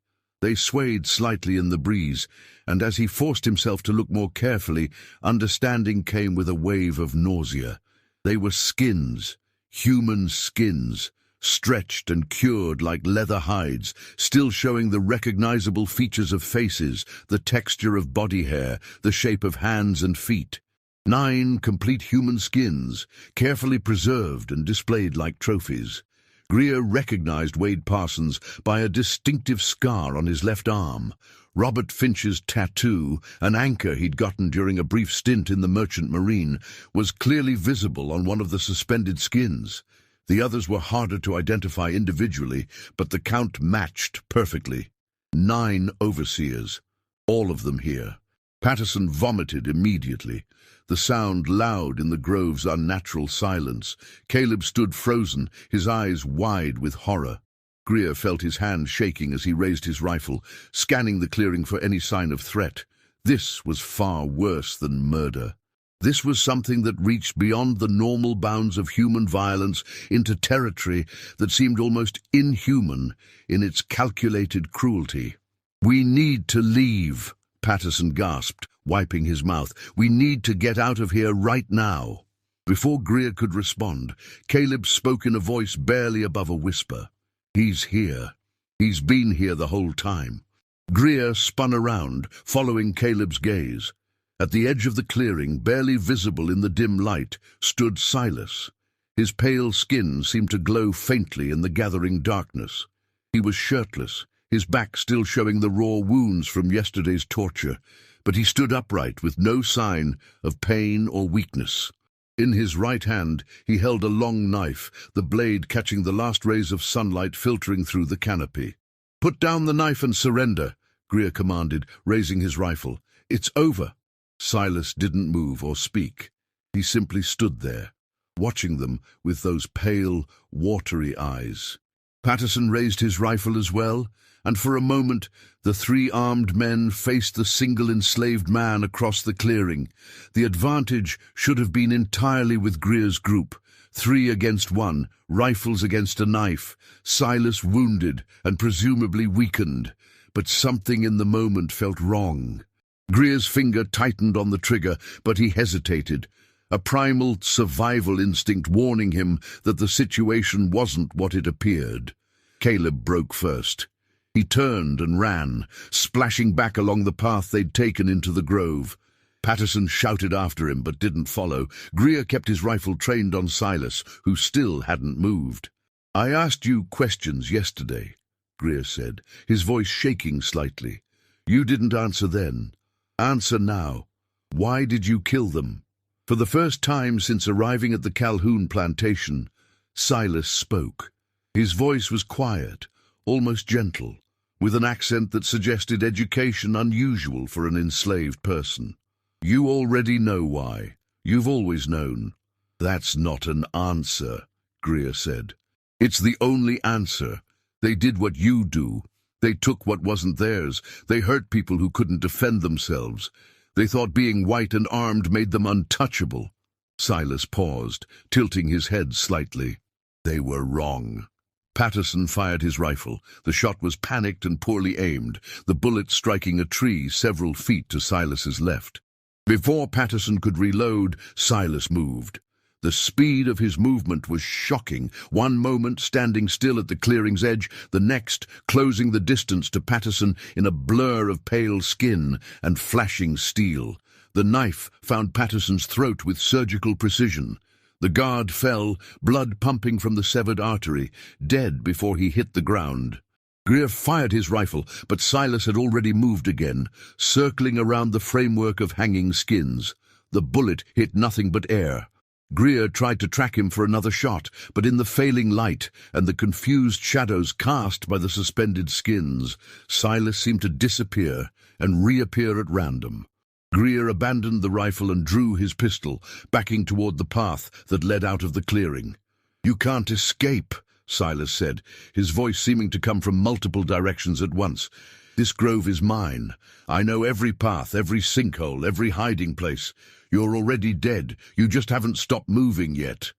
They swayed slightly in the breeze, and as he forced himself to look more carefully, understanding came with a wave of nausea. They were skins, human skins, stretched and cured like leather hides, still showing the recognizable features of faces, the texture of body hair, the shape of hands and feet. 9 complete human skins, carefully preserved and displayed like trophies. Greer recognized Wade Parsons by a distinctive scar on his left arm. Robert Finch's tattoo, an anchor he'd gotten during a brief stint in the Merchant Marine, was clearly visible on one of the suspended skins. The others were harder to identify individually, but the count matched perfectly. 9 overseers, all of them here. Patterson vomited immediately, the sound loud in the grove's unnatural silence. Caleb stood frozen, his eyes wide with horror. Greer felt his hand shaking as he raised his rifle, scanning the clearing for any sign of threat. This was far worse than murder. This was something that reached beyond the normal bounds of human violence into territory that seemed almost inhuman in its calculated cruelty. "We need to leave," Patterson gasped, wiping his mouth. "We need to get out of here right now." Before Greer could respond, Caleb spoke in a voice barely above a whisper. "He's here. He's been here the whole time." Greer spun around, following Caleb's gaze. At the edge of the clearing, barely visible in the dim light, stood Silas. His pale skin seemed to glow faintly in the gathering darkness. He was shirtless, his back still showing the raw wounds from yesterday's torture, but he stood upright with no sign of pain or weakness. In his right hand, he held a long knife, the blade catching the last rays of sunlight filtering through the canopy. "Put down the knife and surrender," Greer commanded, raising his rifle. "It's over." Silas didn't move or speak. He simply stood there, watching them with those pale, watery eyes. Patterson raised his rifle as well, and for a moment the 3 armed men faced the single enslaved man across the clearing. The advantage should have been entirely with Greer's group. 3 against 1, rifles against a knife, Silas wounded and presumably weakened. But something in the moment felt wrong. Greer's finger tightened on the trigger, but he hesitated, a primal survival instinct warning him that the situation wasn't what it appeared. Caleb broke first. He turned and ran, splashing back along the path they'd taken into the grove. Patterson shouted after him, but didn't follow. Greer kept his rifle trained on Silas, who still hadn't moved. "I asked you questions yesterday," Greer said, his voice shaking slightly. "You didn't answer then. Answer now. Why did you kill them?" For the first time since arriving at the Calhoun plantation, Silas spoke. His voice was quiet, almost gentle, with an accent that suggested education unusual for an enslaved person. "You already know why. You've always known." "That's not an answer," Greer said. "It's the only answer. They did what you do. They took what wasn't theirs. They hurt people who couldn't defend themselves. They thought being white and armed made them untouchable." Silas paused, tilting his head slightly. "They were wrong." Patterson fired his rifle. The shot was panicked and poorly aimed, the bullet striking a tree several feet to Silas's left. Before Patterson could reload, Silas moved. The speed of his movement was shocking, one moment standing still at the clearing's edge, the next closing the distance to Patterson in a blur of pale skin and flashing steel. The knife found Patterson's throat with surgical precision. The guard fell, blood pumping from the severed artery, dead before he hit the ground. Greer fired his rifle, but Silas had already moved again, circling around the framework of hanging skins. The bullet hit nothing but air. Greer tried to track him for another shot, but in the failing light and the confused shadows cast by the suspended skins, Silas seemed to disappear and reappear at random. Greer abandoned the rifle and drew his pistol, backing toward the path that led out of the clearing. "You can't escape," Silas said, his voice seeming to come from multiple directions at once. "This grove is mine. I know every path, every sinkhole, every hiding place. You're already dead. You just haven't stopped moving yet."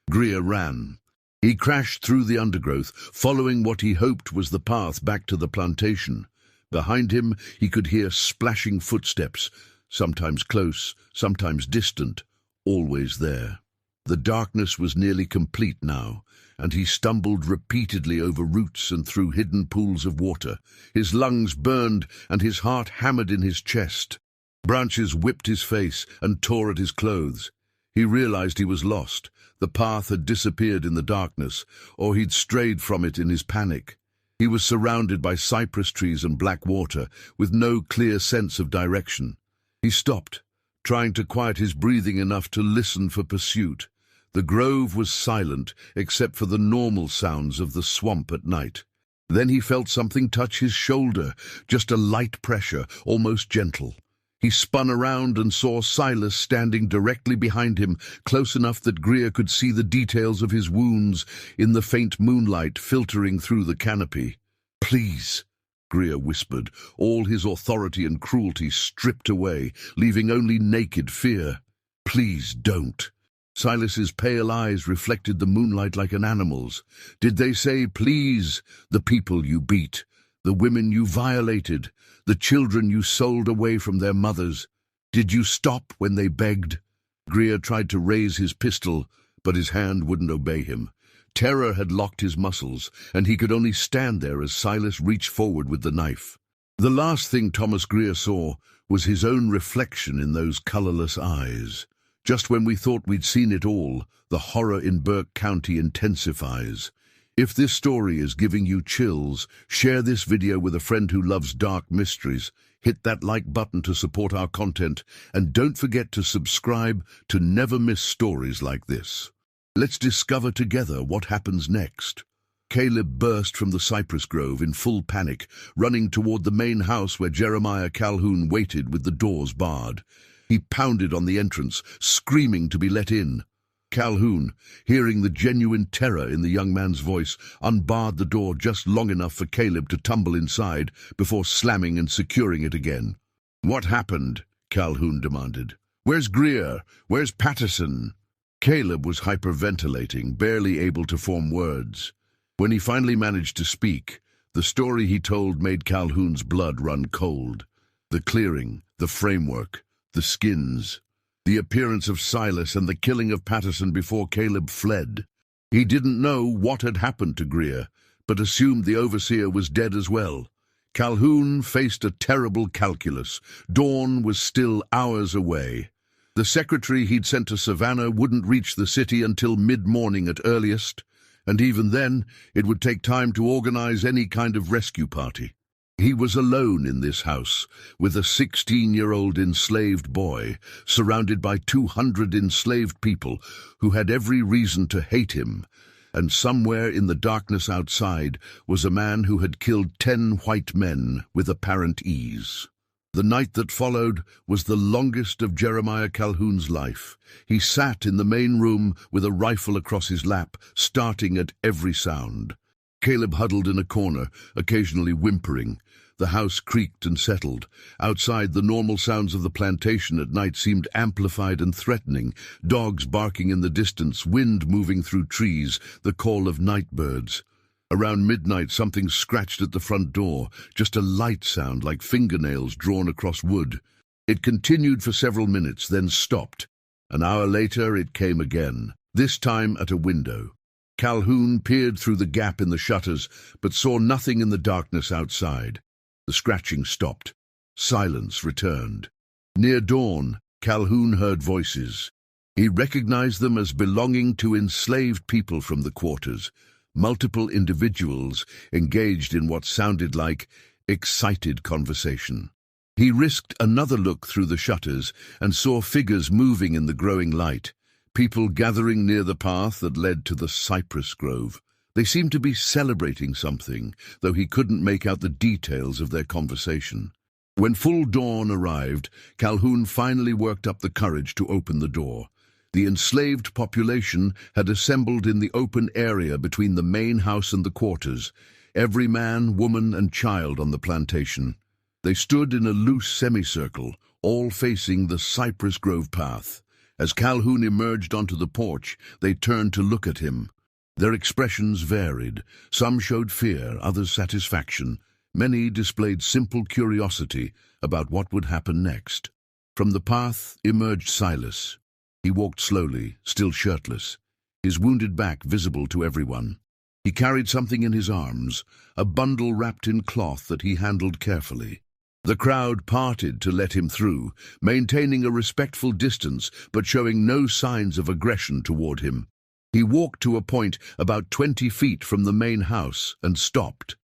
Greer ran. He crashed through the undergrowth, following what he hoped was the path back to the plantation. Behind him, he could hear splashing footsteps, sometimes close, sometimes distant, always there. The darkness was nearly complete now, and he stumbled repeatedly over roots and through hidden pools of water. His lungs burned and his heart hammered in his chest. Branches whipped his face and tore at his clothes. He realized he was lost. The path had disappeared in the darkness, or he'd strayed from it in his panic. He was surrounded by cypress trees and black water, with no clear sense of direction. He stopped, trying to quiet his breathing enough to listen for pursuit. The grove was silent, except for the normal sounds of the swamp at night. Then he felt something touch his shoulder, just a light pressure, almost gentle. He spun around and saw Silas standing directly behind him, close enough that Greer could see the details of his wounds in the faint moonlight filtering through the canopy. "Please," Greer whispered, all his authority and cruelty stripped away, leaving only naked fear. "Please don't." Silas's pale eyes reflected the moonlight like an animal's. "Did they say, please, the people you beat, the women you violated, the children you sold away from their mothers? Did you stop when they begged?" Greer tried to raise his pistol, but his hand wouldn't obey him. Terror had locked his muscles, and he could only stand there as Silas reached forward with the knife. The last thing Thomas Greer saw was his own reflection in those colorless eyes. Just when we thought we'd seen it all, the horror in Burke County intensifies. If this story is giving you chills, share this video with a friend who loves dark mysteries. Hit that like button to support our content, and don't forget to subscribe to never miss stories like this. Let's discover together what happens next. Caleb burst from the cypress grove in full panic, running toward the main house where Jeremiah Calhoun waited with the doors barred. He pounded on the entrance, screaming to be let in. Calhoun, hearing the genuine terror in the young man's voice, unbarred the door just long enough for Caleb to tumble inside before slamming and securing it again. "What happened?" Calhoun demanded. "Where's Greer? Where's Patterson?" Caleb was hyperventilating, barely able to form words. When he finally managed to speak, the story he told made Calhoun's blood run cold. The clearing, the framework, the skins, the appearance of Silas and the killing of Patterson before Caleb fled. He didn't know what had happened to Greer, but assumed the overseer was dead as well. Calhoun faced a terrible calculus. Dawn was still hours away. The secretary he'd sent to Savannah wouldn't reach the city until mid-morning at earliest, and even then it would take time to organize any kind of rescue party. He was alone in this house, with a 16-year-old enslaved boy, surrounded by 200 enslaved people who had every reason to hate him, and somewhere in the darkness outside was a man who had killed 10 white men with apparent ease. The night that followed was the longest of Jeremiah Calhoun's life. He sat in the main room with a rifle across his lap, starting at every sound. Caleb huddled in a corner, occasionally whimpering. The house creaked and settled. Outside, the normal sounds of the plantation at night seemed amplified and threatening. Dogs barking in the distance, wind moving through trees, the call of night birds. Around midnight, something scratched at the front door, just a light sound like fingernails drawn across wood. It continued for several minutes, then stopped. An hour later, it came again, this time at a window. Calhoun peered through the gap in the shutters, but saw nothing in the darkness outside. The scratching stopped. Silence returned. Near dawn, Calhoun heard voices. He recognized them as belonging to enslaved people from the quarters, multiple individuals engaged in what sounded like excited conversation. He risked another look through the shutters and saw figures moving in the growing light, people gathering near the path that led to the cypress grove. They seemed to be celebrating something, though he couldn't make out the details of their conversation. When full dawn arrived, Calhoun finally worked up the courage to open the door. The enslaved population had assembled in the open area between the main house and the quarters, every man, woman, and child on the plantation. They stood in a loose semicircle, all facing the cypress grove path. As Calhoun emerged onto the porch, they turned to look at him. Their expressions varied. Some showed fear, others satisfaction. Many displayed simple curiosity about what would happen next. From the path emerged Silas. He walked slowly, still shirtless, his wounded back visible to everyone. He carried something in his arms, a bundle wrapped in cloth that he handled carefully. The crowd parted to let him through, maintaining a respectful distance but showing no signs of aggression toward him. He walked to a point about 20 feet from the main house and stopped.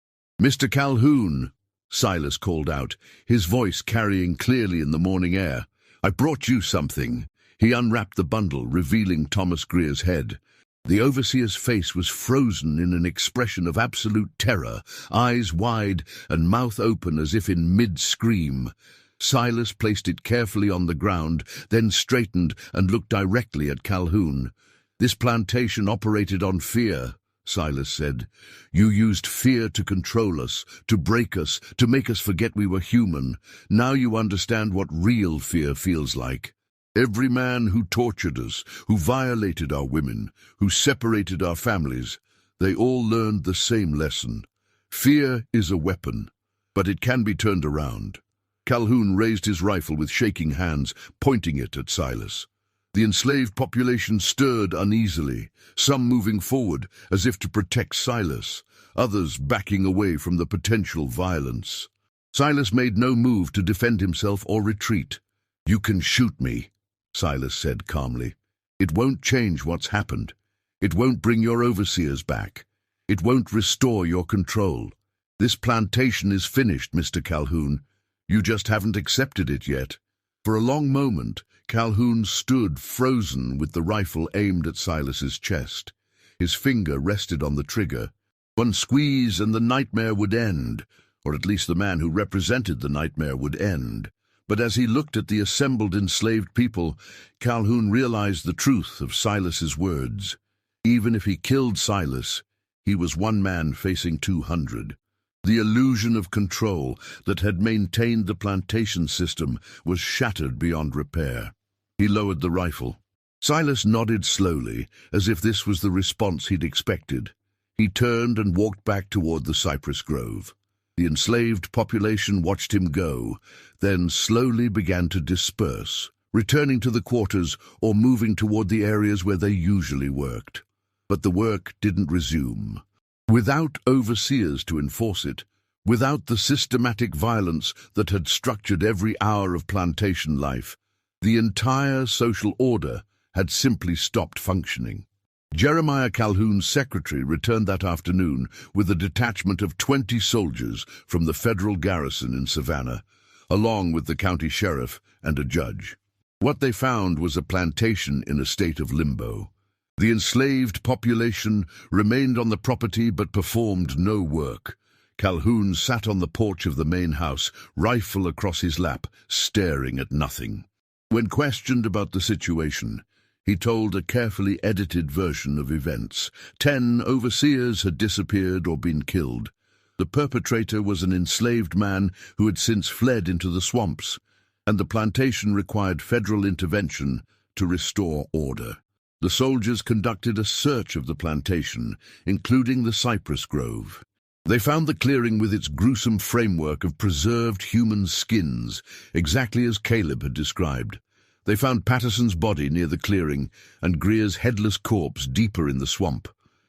"Mr. Calhoun," Silas called out, his voice carrying clearly in the morning air. "I brought you something." He unwrapped the bundle, revealing Thomas Greer's head. The overseer's face was frozen in an expression of absolute terror, eyes wide and mouth open as if in mid-scream. Silas placed it carefully on the ground, then straightened and looked directly at Calhoun. "This plantation operated on fear," Silas said. "You used fear to control us, to break us, to make us forget we were human. Now you understand what real fear feels like. Every man who tortured us, who violated our women, who separated our families, they all learned the same lesson. Fear is a weapon, but it can be turned around." Calhoun raised his rifle with shaking hands, pointing it at Silas. The enslaved population stirred uneasily, some moving forward as if to protect Silas, others backing away from the potential violence. Silas made no move to defend himself or retreat. "You can shoot me," Silas said calmly. "It won't change what's happened. It won't bring your overseers back. It won't restore your control. This plantation is finished, Mr. Calhoun. You just haven't accepted it yet." For a long moment, Calhoun stood frozen with the rifle aimed at Silas's chest. His finger rested on the trigger. One squeeze and the nightmare would end, or at least the man who represented the nightmare would end. But as he looked at the assembled enslaved people, Calhoun realized the truth of Silas's words. Even if he killed Silas, he was one man facing 200. The illusion of control that had maintained the plantation system was shattered beyond repair. He lowered the rifle. Silas nodded slowly, as if this was the response he'd expected. He turned and walked back toward the cypress grove. The enslaved population watched him go, then slowly began to disperse, returning to the quarters or moving toward the areas where they usually worked. But the work didn't resume. Without overseers to enforce it, without the systematic violence that had structured every hour of plantation life, the entire social order had simply stopped functioning. Jeremiah Calhoun's secretary returned that afternoon with a detachment of 20 soldiers from the federal garrison in Savannah, along with the county sheriff and a judge. What they found was a plantation in a state of limbo. The enslaved population remained on the property but performed no work. Calhoun sat on the porch of the main house, rifle across his lap, staring at nothing. When questioned about the situation, he told a carefully edited version of events. 10 overseers had disappeared or been killed. The perpetrator was an enslaved man who had since fled into the swamps, and the plantation required federal intervention to restore order. The soldiers conducted a search of the plantation, including the cypress grove. They found the clearing with its gruesome framework of preserved human skins, exactly as Caleb had described. They found Patterson's body near the clearing and Greer's headless corpse deeper in the swamp.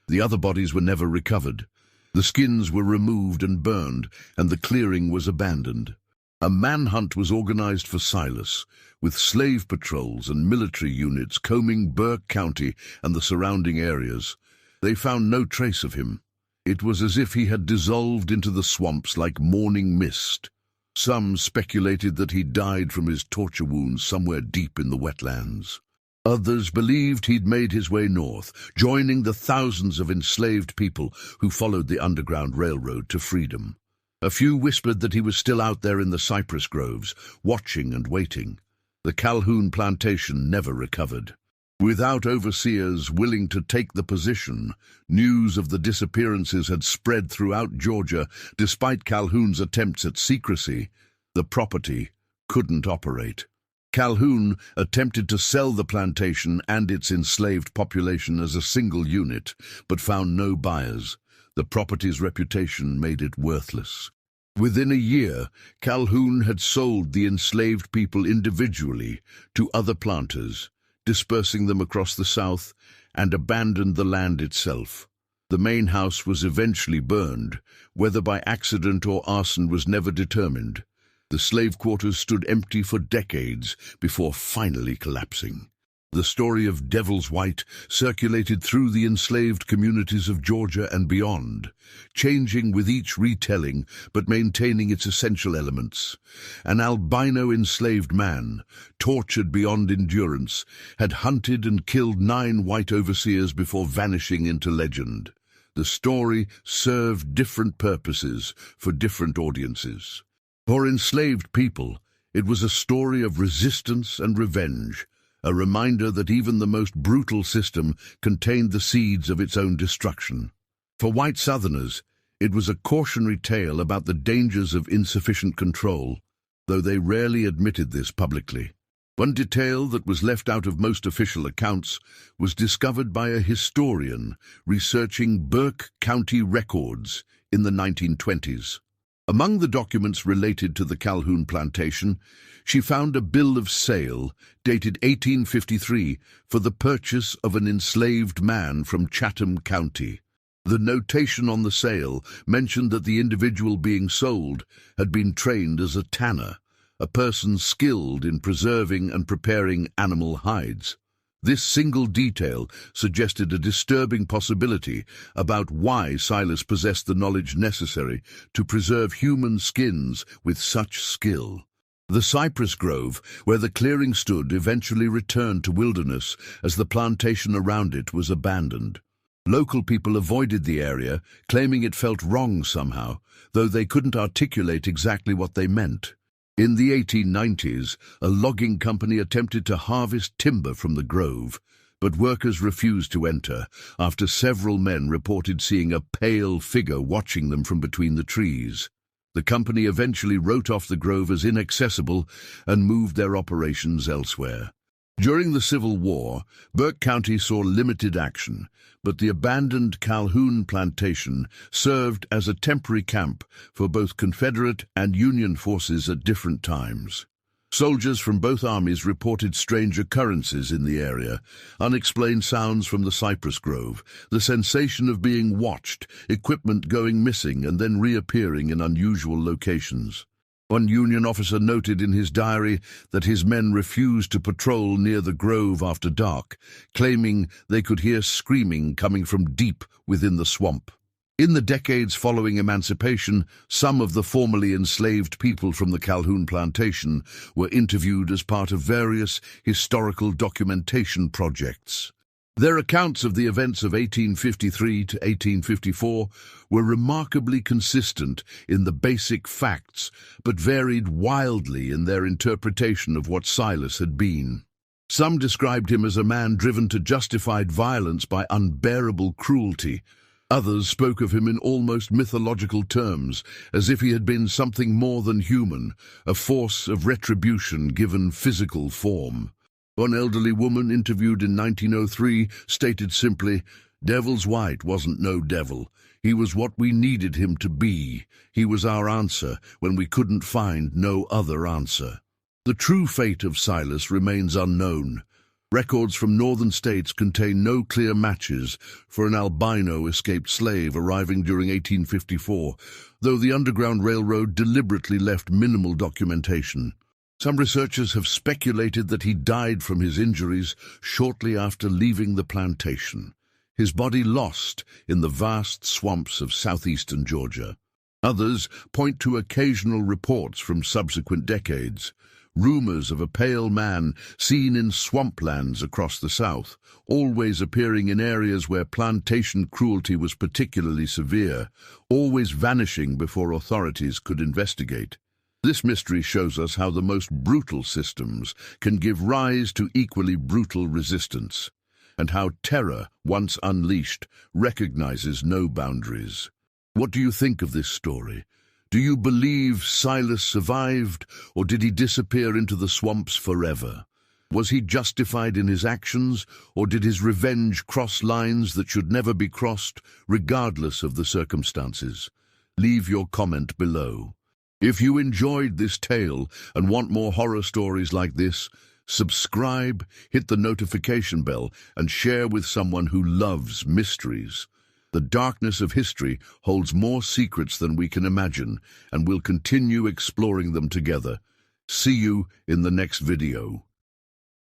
The other bodies were never recovered. The skins were removed and burned, and the clearing was abandoned. A manhunt was organized for Silas, with slave patrols and military units combing Burke County and the surrounding areas. They found no trace of him. It was as if he had dissolved into the swamps like morning mist. Some speculated that he died from his torture wounds somewhere deep in the wetlands. Others believed he'd made his way north, joining the thousands of enslaved people who followed the Underground Railroad to freedom. A few whispered that he was still out there in the cypress groves, watching and waiting. The Calhoun plantation never recovered. Without overseers willing to take the position, news of the disappearances had spread throughout Georgia. Despite Calhoun's attempts at secrecy, the property couldn't operate. Calhoun attempted to sell the plantation and its enslaved population as a single unit, but found no buyers. The property's reputation made it worthless. Within a year, Calhoun had sold the enslaved people individually to other planters, dispersing them across the South, and abandoned the land itself. The main house was eventually burned, whether by accident or arson was never determined. The slave quarters stood empty for decades before finally collapsing. The story of Devil's White circulated through the enslaved communities of Georgia and beyond, changing with each retelling but maintaining its essential elements. An albino enslaved man, tortured beyond endurance, had hunted and killed 9 white overseers before vanishing into legend. The story served different purposes for different audiences. For enslaved people, it was a story of resistance and revenge, a reminder that even the most brutal system contained the seeds of its own destruction. For white Southerners, it was a cautionary tale about the dangers of insufficient control, though they rarely admitted this publicly. One detail that was left out of most official accounts was discovered by a historian researching Burke County records in the 1920s. Among the documents related to the Calhoun plantation, she found a bill of sale dated 1853 for the purchase of an enslaved man from Chatham County. The notation on the sale mentioned that the individual being sold had been trained as a tanner, a person skilled in preserving and preparing animal hides. This single detail suggested a disturbing possibility about why Silas possessed the knowledge necessary to preserve human skins with such skill. The cypress grove, where the clearing stood, eventually returned to wilderness as the plantation around it was abandoned. Local people avoided the area, claiming it felt wrong somehow, though they couldn't articulate exactly what they meant. In the 1890s, a logging company attempted to harvest timber from the grove, but workers refused to enter after several men reported seeing a pale figure watching them from between the trees. The company eventually wrote off the grove as inaccessible and moved their operations elsewhere. During the Civil War, Burke County saw limited action, but the abandoned Calhoun plantation served as a temporary camp for both Confederate and Union forces at different times. Soldiers from both armies reported strange occurrences in the area, unexplained sounds from the cypress grove, the sensation of being watched, equipment going missing and then reappearing in unusual locations. One Union officer noted in his diary that his men refused to patrol near the grove after dark, claiming they could hear screaming coming from deep within the swamp. In the decades following emancipation, some of the formerly enslaved people from the Calhoun plantation were interviewed as part of various historical documentation projects. Their accounts of the events of 1853 to 1854 were remarkably consistent in the basic facts, but varied wildly in their interpretation of what Silas had been. Some described him as a man driven to justified violence by unbearable cruelty. Others spoke of him in almost mythological terms, as if he had been something more than human, a force of retribution given physical form. One elderly woman interviewed in 1903 stated simply, "Devil's White wasn't no devil. He was what we needed him to be. He was our answer when we couldn't find no other answer." The true fate of Silas remains unknown. Records from northern states contain no clear matches for an albino escaped slave arriving during 1854, though the Underground Railroad deliberately left minimal documentation. Some researchers have speculated that he died from his injuries shortly after leaving the plantation, his body lost in the vast swamps of southeastern Georgia. Others point to occasional reports from subsequent decades, rumors of a pale man seen in swamplands across the South, always appearing in areas where plantation cruelty was particularly severe, always vanishing before authorities could investigate. This mystery shows us how the most brutal systems can give rise to equally brutal resistance, and how terror, once unleashed, recognizes no boundaries. What do you think of this story? Do you believe Silas survived, or did he disappear into the swamps forever? Was he justified in his actions, or did his revenge cross lines that should never be crossed, regardless of the circumstances? Leave your comment below. If you enjoyed this tale and want more horror stories like this, subscribe, hit the notification bell, and share with someone who loves mysteries. The darkness of history holds more secrets than we can imagine, and we'll continue exploring them together. See you in the next video.